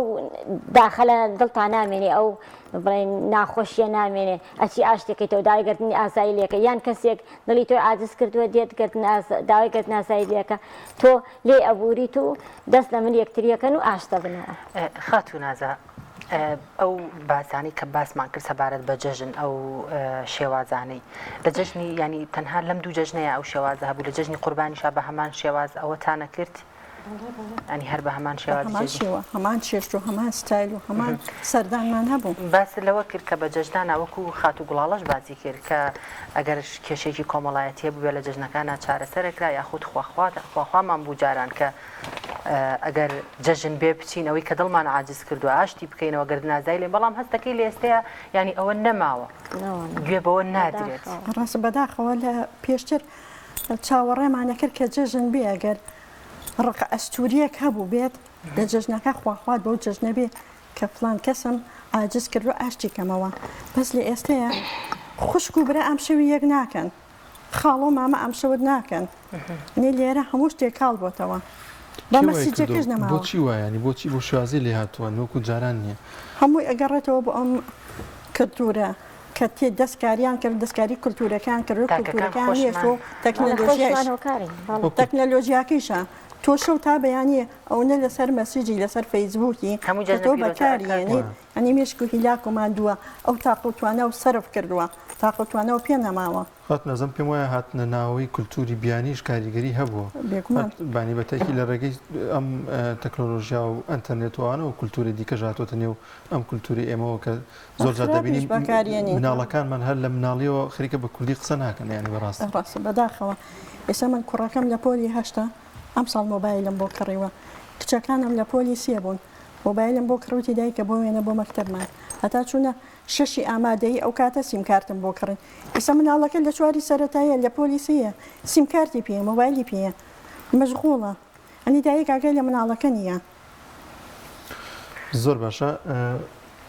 داخەلە دڵتان نامێنێ ئەو بڵێن ناخۆشیە نامێنێ ئەچی ئاشتێکیتەوە داوایگرتنی ئازایی لێکە یان کەسێک دڵی تۆی عاجز کردووە دێت داوایگرتن ئازایی لێکە تۆ لێ ئەبووریت و دەست لە من یەکتریەکەن و ئاشتە بنەوە خاتو نازە ئەو باسانی کە باسمان کرد سەبارەت بە جەژن ئەو شێوازانەی لە جەژنی ینی تەنها لەم دوو جەژنەیە ئەو شێوازە هەبوو لە جەژنی قوربانیشا بە هەمان شێواز ئەوەتانە کرد ئەنی هەر بە هەمان شێواز هەمان چێشت و هەمان ستایل و هەمان سەردانمان هەبوو باس لەوە کرد کە بە جەژدانە وەکو خاتو گوڵاڵەش بازی کرد کە ئەگەر کێشێکی کۆمەڵایەتیە بووێ لە جەژنەکانە چارەسەرێکرا یاخود خواخوامان بوو جاران کە ئەگەر جەژن بێ بچین ئەوەی کە دڵمان عاجز کردو ئاشتی بکەینەوە گەرد نازای لێ بەڵام هەستەکەی لە ئێستەیە ینی ئەوە نەماوە گوێ بەوە نادرێت ڕاست بەداخەوە لە پێشتر چاوەڕێمانە کرد کە جەژن بێ ئەگەر ڕق ئەستوریەک هەبوو بێت لە جەژنەکە خواخوات بەو جەژنە بێ کە فلان کەسم عاجز کردو ئاشتی کەمەوە بەس لە ئێستەیە خوشک و برا ئەم شەوی یەک ناکەن خاڵۆ مامە ئەم شەوت ناکەن نێ لێرە هەموو شتێک کاڵ بۆتەوە بەمەسیجەکەش نەماوە بۆچی وایانی بۆچی بۆ شوازی لێ هاتووە وەکو جاران نییە هەمووی ئەگەڕێتەوە بۆ ئەم کلتورە کە تێ دەستکاریان کرد دەستکاری کلتورەکان کرد کلتورەکان هێش و تەکنەلۆژیاکەیشە تۆ شەو تا بەیانە ئەوە لەسەر مەسیجی لەسەر فەیسبووکی تۆ بەکاریێنی ئەنی مێشک و هیلاک و ماندووە ئەو تاقوتوانە و سەرف کردووە تاقوتوانەوە پێ نەماوە خات نەزم پێم وایە هاتنە ناوەی کولتوری بیانیش کاریگەری هەبووە بانی بەتەکی لە ڕێگەی ئەم تەکنۆلۆژیا و ئەتەرنێتوانە و کولتوری دیکە ژاتۆتە نێو ئەم کولتوری ئێمەوە کە زۆرجار دەبینی مناڵەکانمان هەر لە مناڵیەوە خەریکە بە کوردی قسە ناکەن یانی بەڕاست بەداخەوە ئێستا من کوڕەکەم لە پۆلی هەشتا ئەم ساڵ مۆبایلم بۆ کڕیوە کچەکانم لە پۆلی سێ بوون مۆبایلم بۆ کڕوتی دایکە بۆ وێنە بۆ مەکتەبمان هەتا چوونە شەشی ئامادەی ئەو کاتە سیمکارتم بۆ کڕین ئێستا مناڵەکە لە چواری سەرەتایە لە پۆلیسیە سیمکارتی پێ مۆبایلی پێ مەشغوڵە ئەنی دایک ئاگای لە مناڵەکە نییە زۆر باشە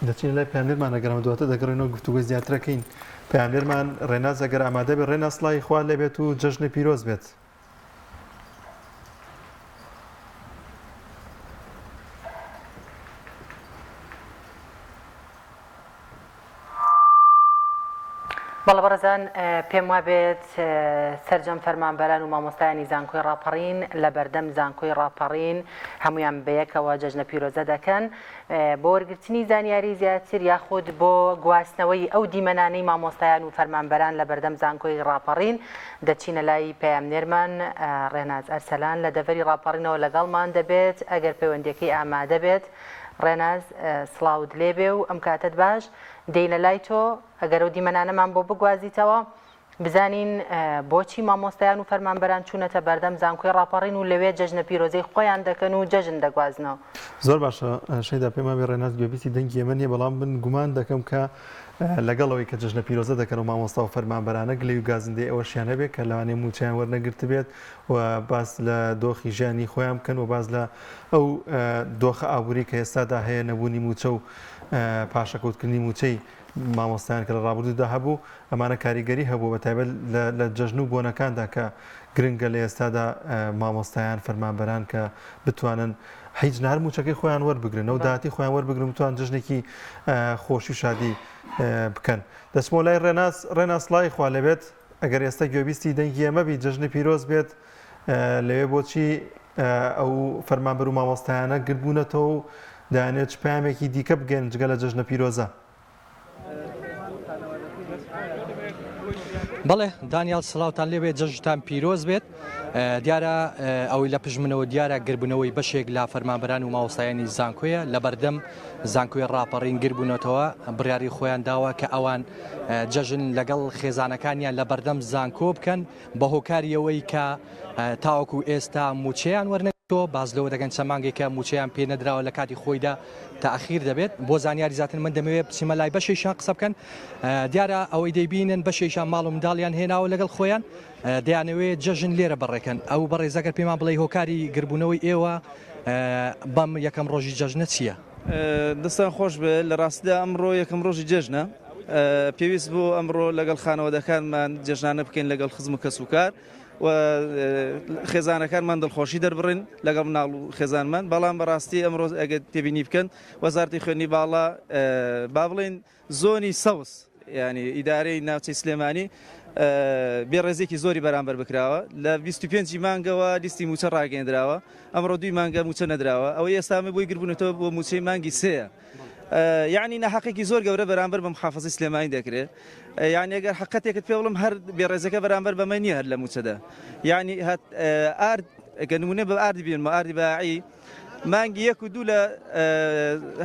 دەچین لای پامێرمان ئەگەرمە دواتە دەگەڕێنەوە گفتوگۆ زیاترەکەین پامێرمان ڕێناز ئەگەر ئامادە بێت ڕێناز سڵای خوا لێبێت و جەژنی پیرۆز بێت بەڵە بەڕێزان پێم وا بێت سەرجەم فەرمانبەران و مامۆستایانی زانکۆی ڕاپەڕین لە بەردەم زانکۆی ڕاپەڕین هەمویان بەیەکەوە جەژنە پیرۆزە دەکەن بۆ وەرگرتنی زانیاری زیاتر یاخود بۆ گواستنەوەی ئەو دیمەنانەی مامۆستایان و فەرمانبەران لە بەردەم زانکۆی ڕاپەڕین دەچینە لای پەیامنێرمان ڕێناز ئەرسەلان لە دەڤەری ڕاپەڕینەوە لەگەڵمان دەبێت ئەگەر پەیوەندیەکەی ئامادە بێت ڕێناز سڵاوت لێبێ و ئەم کاتت باش دەینە لای تۆ ئەگەر ئەو دیمەنانەمان بۆ بگوازیتەوە بزانین بۆچی مامۆستایان و فەرمانبەران چوونەتە بەردەم زانکۆی ڕاپەڕین و لەوێ جەژنە پیرۆزەی خۆیان دەکەن و جەژن دەگوازنەوە زۆر باشە شەیدا پێما بێ ڕێناز گوێبیستی دەنگی ئێمە نیە بەڵام من گومان دەکەم کە لەگەڵەوەی کە جەژنە پیرۆزە دەکەن و مامۆستا و فەرمانبەرانە گلەی و گازندەی ئەوەشیانە بێت کە لەوانێ موچیان وەرنەگرت بێت و باس لە دۆخی ژیانی خۆیان بکەن و باز لە ئەو دۆخە ئابووری کە ئێستادا هەیە نەبوونی موچە و پاشەکەوتکردنی موچەی مامۆستایان کە لە ڕابردوودا هەبوو ئەمانە کاریگەری هەبوو بە تایبەت لە جەژن و بۆنەکاندا کە گرنگە لە ئێستادا مامۆستایان فەرمانبەران کە بتوانن هیچ نار موچەکەی خۆیان وەربگرن ئەو داهاتی خۆیان وەربگرن بتوان جژنێکی خۆشی و شادی بکەن دەچمۆ لای ڕێناز سڵای خوا لەبێت ئەگەر ئێستا گوێبیستی دەنگی ئەمە بی جەژنی پیرۆز بێت لەوێ بۆچی ئەو فەرمانبەر و مامۆستایانە گرتبوونەتەوە و دەیانێت چ پامێکی دیکە بگەن جگە لە جەژنە پیرۆزە بەڵێ دانیال سڵاوتان لێبێت جەژتان پیرۆز بێت دیارە ئەوەی لە پژمنەوە دیارە گربوونەوەی بەشێک لە فەرمانبەران و مامۆستایانی زانکۆیە لە بەردەم زانکۆی ڕاپەڕین گربوونەتەوە بڕیاری خۆیان داوە کە ئەوان جەژن لەگەڵ خێزانەکانیان لە بەردەم زانکۆ بکەن بە هۆکاریەوەی کە تاوەکو ئێستا موچەیان وەرنە تۆ باز لەوە دەگەن چەمانگێکە موچەیان پێ نەدراوە لە کاتی خۆیدا تاخیر دەبێت بۆ زانیاری زیاتر من دەمەوێت بچیمە لای بەشێکیان قسە بکەن دیارە ئەوەی دەیبینن بەشێکیان ماڵ و منداڵیان هێناوە لەگەڵ خۆیان دەیانەوێت جەژن لێرە بەڕێکەن ئەو بەڕێزەگەر پێمان بڵێ هۆکاری گربوونەوەی ئێوە بەم یەکەم ڕۆژی جەژنە چییە؟ دەستان خۆش بێ لە ڕاستیدا ئەمڕۆ یەکەم ڕۆژی جەژنە پێویست بۆ ئەمڕۆ لەگەڵ خانەوەدەکانمان جەژنانە بکەین لەگەڵ خزم و کەسوکار و خێزانەکانمان دڵخۆشی دەربڕین لەگەڵ مناڵ و خێزانمان بەڵام بەڕاستی ئەمڕۆ ئەگە تێبینی بکەن وەزارەتی خوێندنی باڵا با بڵێن زۆنی سەوس ینی ئیدارەی ناوچەی سلێمانی بێڕێزێکی زۆری بەرامبەر بکراوە لە 25 مانگەوە لیستی موچە ڕاگەندراوە ئەمڕۆ 2 مانگە موچە نەدراوە ئەوە ئێستامە بۆی گربوونەوە بۆ موچەی مانگی سەیە یعنی نەحەقێکی زۆر گەورە بەرامبەر بە محافظەی سلێمانی دەکرێت یعنی ئەگەر حقەتێکت پێ بڵم هەر بێڕێزەکە بەرامبەر بەمە نییە هەر لە موچەدا یعنی ئارد ئەگە نمونە بە ئاردی بێنمە ئاردی باعی مانگی 1 و 2 لە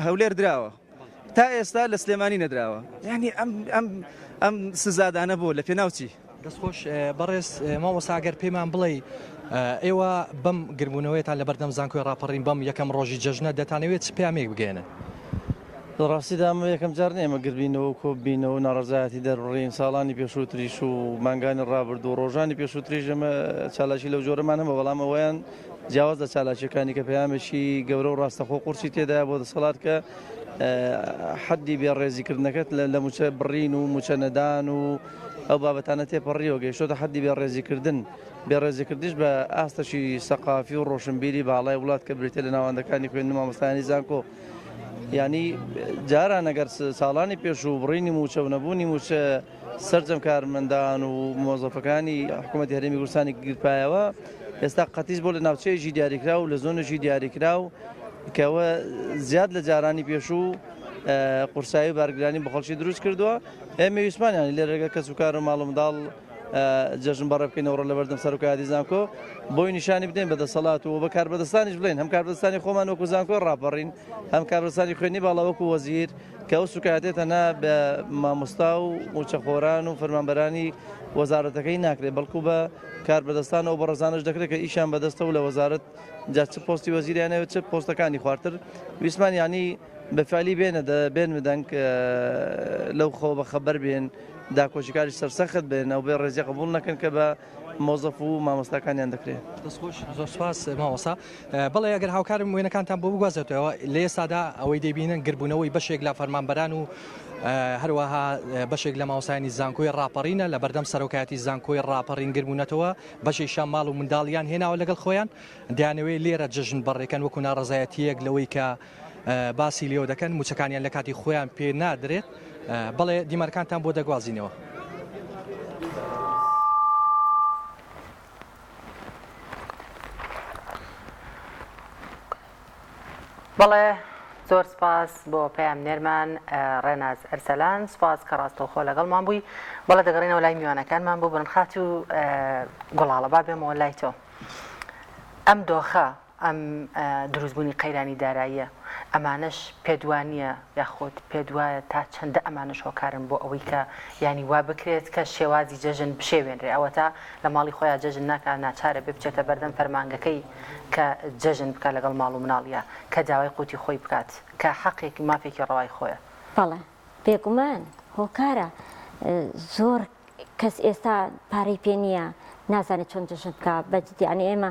هەولێر دراوە تا ئێستا لە سلێمانی نەدراوە یعنی ئەم سزادانە بۆ لە پێناوچی دەستخۆش بەڕێز مامۆساگەر پێمان بڵێ ئێوە بەم گربوونەوەیتان لە بەردەم زانکۆی ڕاپەڕین بەم یەکەم ڕۆژی جەژنە دەتانەوێت چ پامێک بگەێنە ڕاستیدا ئەمە یەکەم جار نێمە گربینەوە کۆبینەوە ناڕزایەتی دەرڕین ساڵانی پێشووتریش و مانگانی ڕابرد و ڕۆژانی پێشووتریش ئەمە چالاکی لەو جۆرەمان هەمە بەڵام ئەویان جیاواز لە چالاکیەکانی کە پەیامێکی گەورە و ڕاستەخۆ قورسی تێدایە بۆ دەسەڵات کە حەدی بێڕێزیکردنەکەت لە موچە بڕین و موچە نەدان و ئەو بابەتانە تێپەڕیەوە گەیشتۆتە حەدی بێڕێزیکردن بێڕێزیکردیش بە ئاستەشی سەقافی و ڕۆشنبیری باڵای وڵات کە بریتە لە ناوەندەکانی خوێندن مامۆستایانی زانکۆ ینی جاران ئەگەر ساڵانی پێش و بڕینی موچە و نەبوونی موچە سەرجەم کارمەندان و مۆزەفەکانی حکوومەتی هەرێمی کوردستانی گرپایەوە ئێستا قەتیش بۆ لە ناوچەیەکی دیاریکرا و لە زۆنێکی دیاریکرا و کەەوە زیاد لە جارانی پێشوو قورسایی و بارگرانی بە خەڵکی دروست کردووە ئێمە ویسمانیانی لێرەگە کەس و کار و ماڵ و منداڵ جەژن بەڕێ بکەینەوە لە بەردەم سەرۆکایەتی زانکۆ بۆی نیشانی بدەین بەدەسەڵات و بە کاربەدەستانیش بڵێن هەم کاربەدەستانی خۆمان وەکو زانکۆ ڕاپەڕین هەم کاربەدەستانی خوێنی باڵا وەکو وەزیر کە ئەو سوکایەتێتە نا بە مامۆستا و موچەخۆران و فەرمانبەرانی وەزارەتەکەی ناکرێت بەڵکو بە کاربەدەستانەوە بە ڕزانش دەکرێت کە ئیشان بەدەستە و لە وەزارەت جا چ پۆستی وەزیریانەوە چ پۆستەکانی خواردتر ویسمان ینی بەفعلی بێنە بێن بدەنگ لەو خۆ بە خەبەر بێن داکۆچیکاری سەرسەخت بێن ئەو بێ ڕێزی قبول نەکەن کە بە مۆزەف و مامۆستاکانیان دەکرێت دەستخۆش زۆر سپاس ماوەسا بەڵێ ئەگەر هاوکارم وێنەکانتان بۆ بگوازێتەوە لە ئێستادا ئەوەی دەبینن گربوونەوەی بەشێک لە فەرمانبەران و هەروەها بەشێک لە ماوەسایانی زانکۆی ڕاپەڕینە لە بەردەم سەرۆکایەتی زانکۆی ڕاپەڕین گربوونەتەوە بەشێکیان ماڵ و منداڵیان هێناوە لەگەڵ خۆیان دەیانەوێت لێرە جەژن بەڕێکەن وەکو ناڕزایەتیەک لەوەی کە باسی لێو دەکەن موچەکانیان لە کاتی خۆیان پێ نادرێت بەڵێ دیمەرکانتان بۆ دەگوازینەوە بەڵێ زۆر سپاس بۆ پێیان نێرمان ڕێناز ئەرسەلان سپاس کە ڕاستەوخۆ لەگەڵمان بووی بەڵێ دەگەڕێنەوە لای میوانەکانمان بۆ بنخات و گوڵاڵە با بێمەوە لای تۆ ئەم دۆخە ئەم دروستبوونی قەیرانی داراییە ئەمانش پێدوانیە یاخۆت پێدوایە تا چەندە ئەمانش هۆکارن بۆ ئەوەی کە ینی وا بکرێت کە شێوازی جەژن بشێوێنرێ ئەوە تا لە ماڵی خۆیان جەژن ناکە ناچارە بێ بچێتە بەردەم فەرمانگەکەی کە جەژن بکە لەگەڵ ماڵ و مناڵیە کە داوای قوتی خۆی بکات کە حەقێکی مافێکی ڕەوای خۆیە بەڵێ بێگومان هۆکارە زۆر کەس ئێستا پارەی پێ نییە نازانێت چۆن جەژن بکە بەجددیانە ئێمە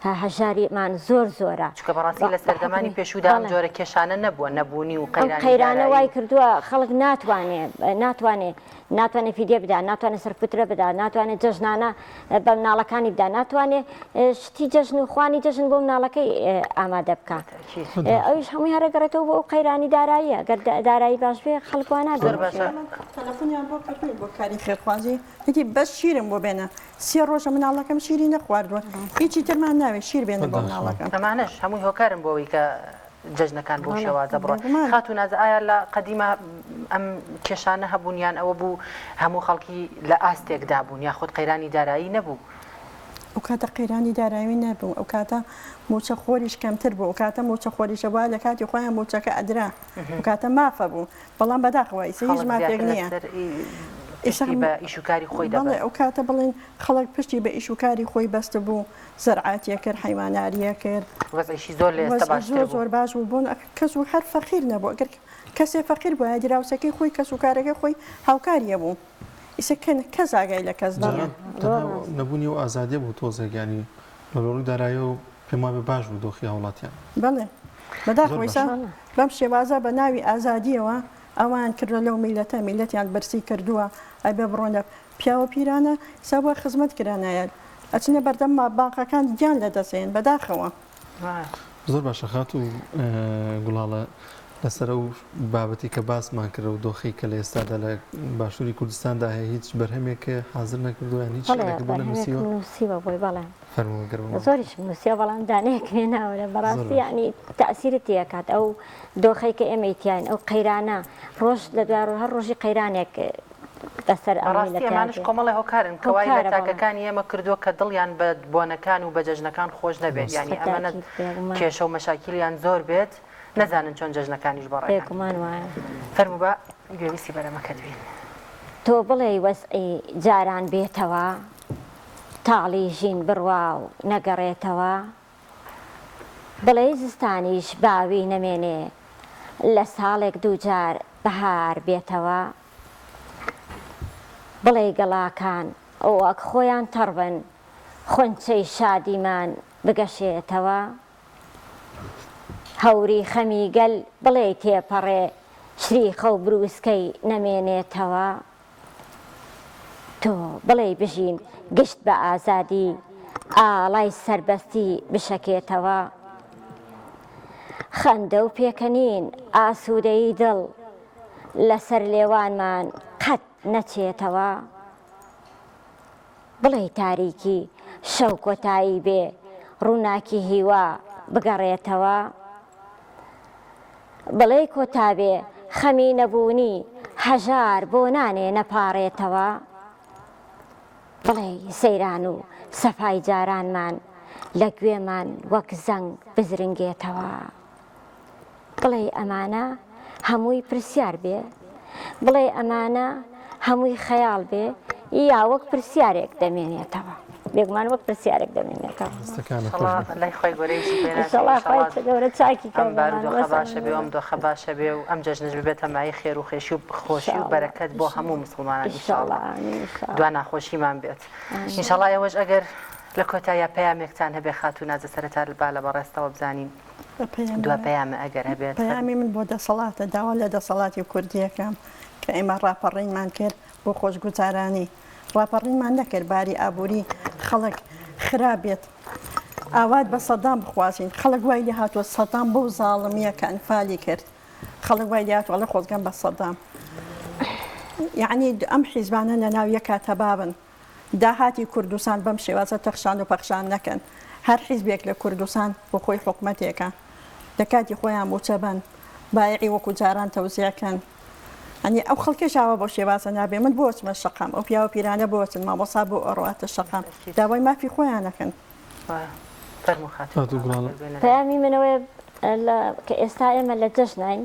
هەژاریمان زۆر زۆرە چکە بەڕاستی لە سەردەمانی پێشودا ئەم جۆرە کێشانە نەبووە نەبوونی و قەیرانە وای کردووە خەڵک ناتوانێت فیدیە بدا ناتوانێت سەرفترە بدا ناتوانێت جەژنانە بە مناڵەکانی بدا ناتوانێت شتی جەژن و خوانی جەژن بۆ مناڵەکەی ئامادە بکات ئەویش هەمووی هەرەگەڕێتەوە بۆ ئەو قەیرانی داراییە گەر دارایی باش بێ خەڵکوانە تەلەفۆنیان بۆ کردووی بۆ کاری خێرخوازی هیچی بەس شیرم بۆ بێنە 3 ڕۆژە مناڵەکەم شیری نەخواردووە هیچی ترمان ناوێت شیر بێنە بۆ مناڵەکەم ئەمانش هەمووی هۆکارن بۆەوەی کە جەژنەکان بۆ شێوازە بڕۆن خاتو ناز ئایا لە قەدیمە ئەم کێشانە هەبوونیان ئەوە بوو هەموو خەڵکی لە ئاستێکدا بوون یاخود قەیرانی دارایی نەبوو ئەو کاتە قەیرانی دارایی نەبوو ئەو کاتە موچە خۆریش کەمتر بوو ئەو کاتە موچە خۆریشە وایە لە کاتی خۆیان موچەکە ئەدرا ئەو کاتە مافە بوو بەڵام بەداخەوەی هیچ مافێک نییە پشتی بە ئیشوکاری خۆی دەبێت ئەو کاتە بڵێن خەڵک پشتی بە ئیشوکاری خۆی بەستە بوو زەرعاتیە کرد حیواناریە کرد وەزعیشی زۆر لە ئێستا باشتر بوو زۆر باش بوو بوون کەس و هەر فەقیر نەبوو ئەگەر کەسێ فەقیر بووە دراوسەکەی خۆی کەس و کارەکە خۆی هاوکاریە بوو ئیسەکەن کەس ئاگای لە کەس نەبوونی و ئازادی بوو تۆزێکیانی لەڕووی دارایی و پێما بە باش بوو دۆخی هەوڵاتیان بڵێ بەداخۆیسا بەم شێوازە بە ناوی ئازادیەوە ئەوان کردە لەو میلەتە میلەتیان بەرسی کردووە ئەی بە بڕۆنە پیاوە پیرانە ساوە خزمەت کرانایەت ئەچنە بەردەم باقەکان گیان لە دەسێن بەداخەوە زۆر باشە خات و گوڵاڵە لەسەر و بابەتی کە باسمان کرد و دۆخی کە لە ئێستادا لە باشووری کوردستاندا هەیە هیچ بەرهەمێکە حاضر نەکردویان هیچ نووسیوە بۆی بەڵێ زۆریش نووسیا بەڵام دانەیەک ناوە بەڕاستی ینی تەسیرت تێکات ئەو دۆخی کە ئێمەیتیان ئەو قەیرانە ڕۆژ لە دوار و هەر ڕۆژی قەیرانێک بەسەر ئەمانش کۆمەڵی هۆکارن کەوای لە تاکەکانی ئێمە کردووە کە دڵیان بە بۆنەکان و بە جەژنەکان خۆش نەبێت ینی ئەمانە کێشە و مەشاکیلیان زۆر بێت نەزانن چۆن جەژنەکانیش بەڕێکمان وایە فەرموو بە گوێویستی بەرەمەکە دوین تۆ بڵێ وەزعی جاران بێتەوە تاڵی ژین بڕوا و نەگەڕێتەوە بڵێ زستانیش باوی نەمێنێ لە ساڵێک دووجار بەهار بێتەوە بڵێ گەڵاکان ئەوەک خۆیان تەڕبن خۆنچەی شادیمان بگەشێتەوە هەوری خەمی گەل بڵێ تێپەڕێ شریخە و بروسکەی نەمێنێتەوە تۆ بڵێ بژین گشت بە ئازادی ئاڵای سەربەستی بشەکێتەوە خەندە و پێکەنین ئاسوودەی دڵ لەسەر لێوانمان قەت نەچێتەوە بڵێ تاریکی شەو کۆتایی بێ ڕووناکی هیوا بگەڕێتەوە بڵێ کۆتابێ خەمی نەبوونی هەژار بۆ نانێ نەپاڕێتەوە بڵێ سەیران و سەفای جارانمان لە گوێمان وەک زەنگ بزرنگێتەوە بڵێ ئەمانە هەمووی پرسیار بێ بڵێ ئەمانە هەمووی خەیاڵ بێ یا وەک پرسیارێک دەمێنێتەوە بێگومان وەک پرسیارێک دەمێنێتەوە لای خۆی گۆرەیشی گەورە چاکی ئەم بارودۆخە باشە بێ و ئەم دۆخە باشە بێ و ئەم جەژنش ببێتە مای خێر و خێشی و خۆشی و بەرەکەت بۆ هەموو مسلمانان ئینشاڵڵا دوا ناخۆشیمان بێت ئینشاڵڵا ئێوەش ئەگەر لە کۆتاییە پەیامێکتان هەبێ خاتوو نازە سەرەتا با لە بەڕێستەوە بزانین دوا پەیامە ئەگەر هەبێت پەیامی من بۆ دەسەڵاتە داوا لە دەسەڵاتی کوردیەکەم کە ئێمە ڕاپەڕینمان کرد بۆ خۆشگوزارانی ڕاپەڕینمان نەکرد باری ئابووری خەڵک خراپێت ئاوات بە سەدام بخوازین خەڵک وای لێ هاتووە سەدام بۆ زاڵمیە کە ئەنفالی کرد خەڵک وای لێ هاتووە لە خۆزگەم بە سەدام یعنی ئەم حیزبانە لە ناو یەک کاتەبابن داهاتی کوردستان بەم شێوازە تەخشان و پەخشان نەکەن هەر حیزبێک لە کوردستان بۆ خۆی حکومەتێکە لە کاتی خۆیان بۆ چەبەن بایعی وەکو جاران تەوزیەکەن ئەنی ئەو خەڵکیشاوە بۆ شێوازە نابێ من بۆچمە شەقام ئەو پیاوە پیرانە بۆچن مامۆسا بۆ ئەڕاتە شەقام داوای مافی خۆیانەکەن پەیامی منەوەی کە ئێستا ئێمە لە جەژنین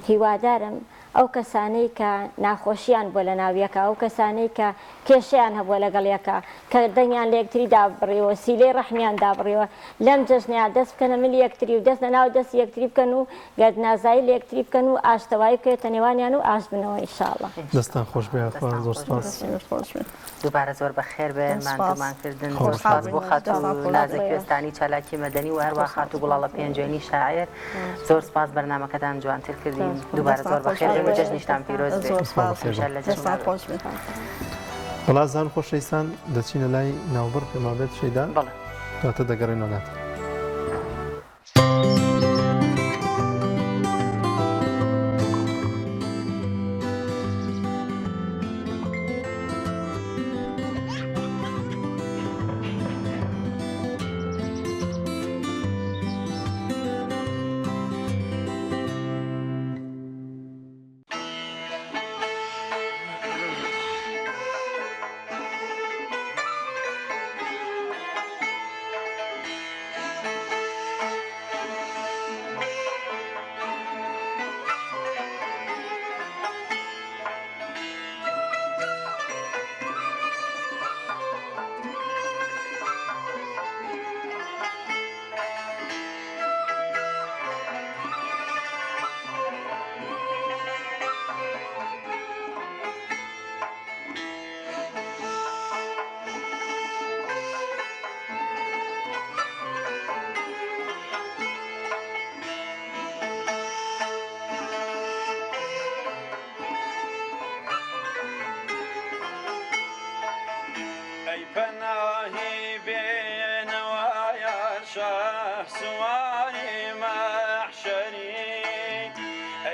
هیوادارم ئەو کەسانەی کە ناخۆشییان بۆ لە ناویەکە ئەو کەسانەی کە کێشیان هەبووە لەگەڵیەکە کە دەنگیان لە یەکتری دابڕیەوە سیلەی ڕەحمیان دابڕیەوە لەم جەژنیان دەست بکەنە ملی یەکتری و دەست لەناو دەست یەکتری بکەن و گەردنازایی لە یەکتری بکەن و ئاشتەوایی بکەوێتە نێوانیان و ئاش بنەوە ئینشاڵڵا دەستان خۆش بێ زۆر سپاس دووبارە زۆر بەخێر بێ ماندومانکردن زۆر سپاس بۆ خاتوو نازک کوێستانی چالاکی مەدەنی و هەروە خاتوو گوڵاڵە پێنجێنی شاعر زۆر سپاس بەرنامەکەتان جوانتر کردین دووبارە زۆر بەخێر بێ جەژنیشتان پیرۆز بێت بەڵا زان خۆشەویستان دەچینە لای ناوبەر پێمابێت شەیدا دواتە دەگەڕێنەوە ناتە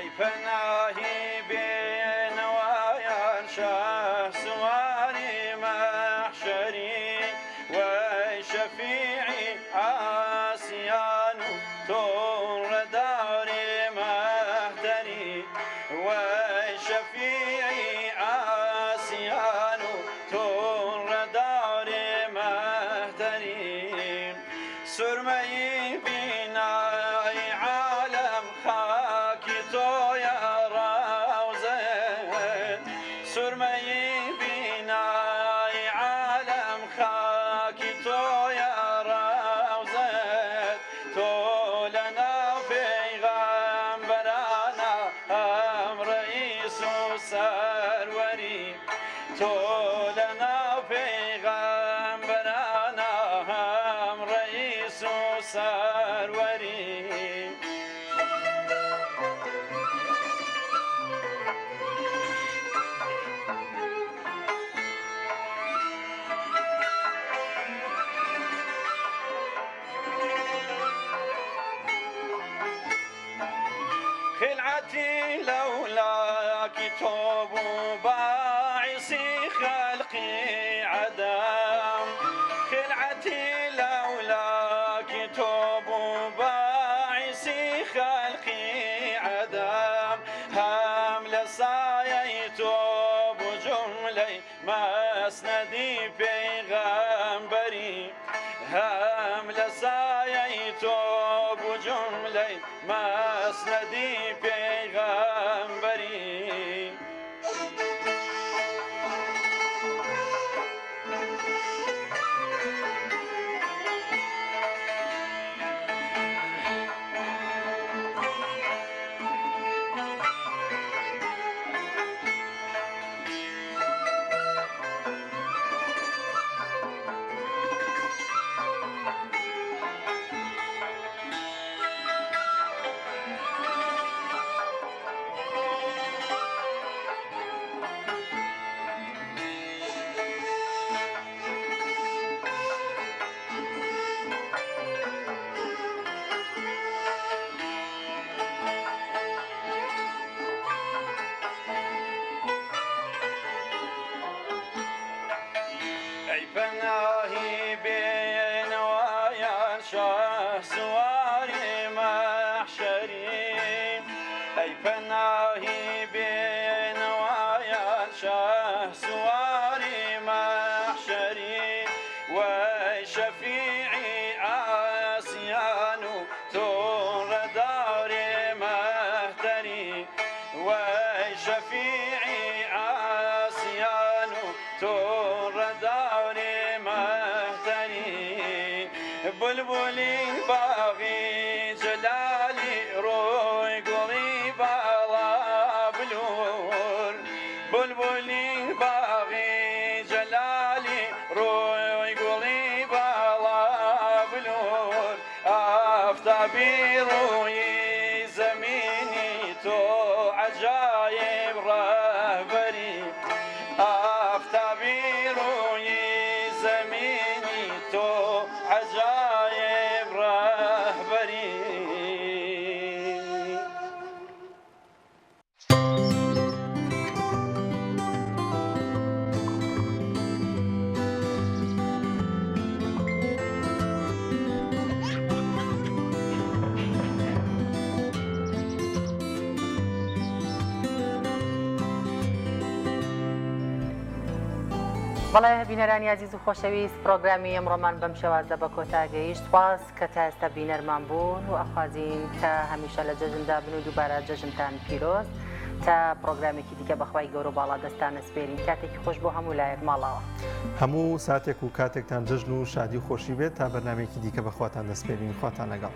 ئەی پەناهی بێنەوایان شاه سواری مەحشەری وەی شەفیعی ئاسیان و تۆڕەداری مەهدەری وەی شەفیعی ئاسیان و تۆڕەداری مەهدەری سورمەی بینای عالم خاکی تۆیە ڕاوزەت سورمەی بینای عالم خاکی تۆیە ڕاوزەت تۆ لەناو پەیغەمبەرانە هەم ڕەئیس و سەروەری تۆ لەناو پەیغەمبەرانە هەم ڕەئیس و سەروەری خلعتي لولاك توب باعثي خلقي عدم خلعتي لولاك توب باعثي خلقي عدم هم لسايي توب جملي مسندي پیغمبري هم لسايي توب جملي مسندي پیغمبري ئەی پەناهی بێنەوایان شاه سواری مەحشەری ئەی پەناهی بێنەوایان شاه سواری مەحشەری وەی شەفیعی ئاسیان و تۆڕەداری مەهدەری وەی شەفیعی ئاسیان و تۆڕەداری مەهدەری بولبولی باغی جلالی ڕۆی گوڵی باڵا بلور بولبولی باغی جلالی ڕۆی گوڵی باڵا بلور ئافتابی ڕووی زەمینی تۆ عەجایب ڕەهبەری ئافتابی ڕووی زەمینی تۆ عەجایب ڕەهبەری بەڵێ بینەرانی عزیز و خۆشەویست پرۆگرامی ئەمڕۆمان بەم شێوازە بە کۆتا گەیشت سپاس کە تا ئێستا بینەرمان بوون و ئەخوازیین کە هەمیشە لە جەژندا بن و دووبارە جەژنتان پیرۆز تا پرۆگرامێکی دیکە بەخوای گەورە و باڵا دەستانە سپێرین کاتێکی خۆش بۆ هەموو لایەک ماڵەوە هەموو ساتێک و کاتێکتان جەژن و شادی و خۆشی بێت تا بەرنامێکی دیکە بەخواتان دەسپێرین خواتان لەگەڵ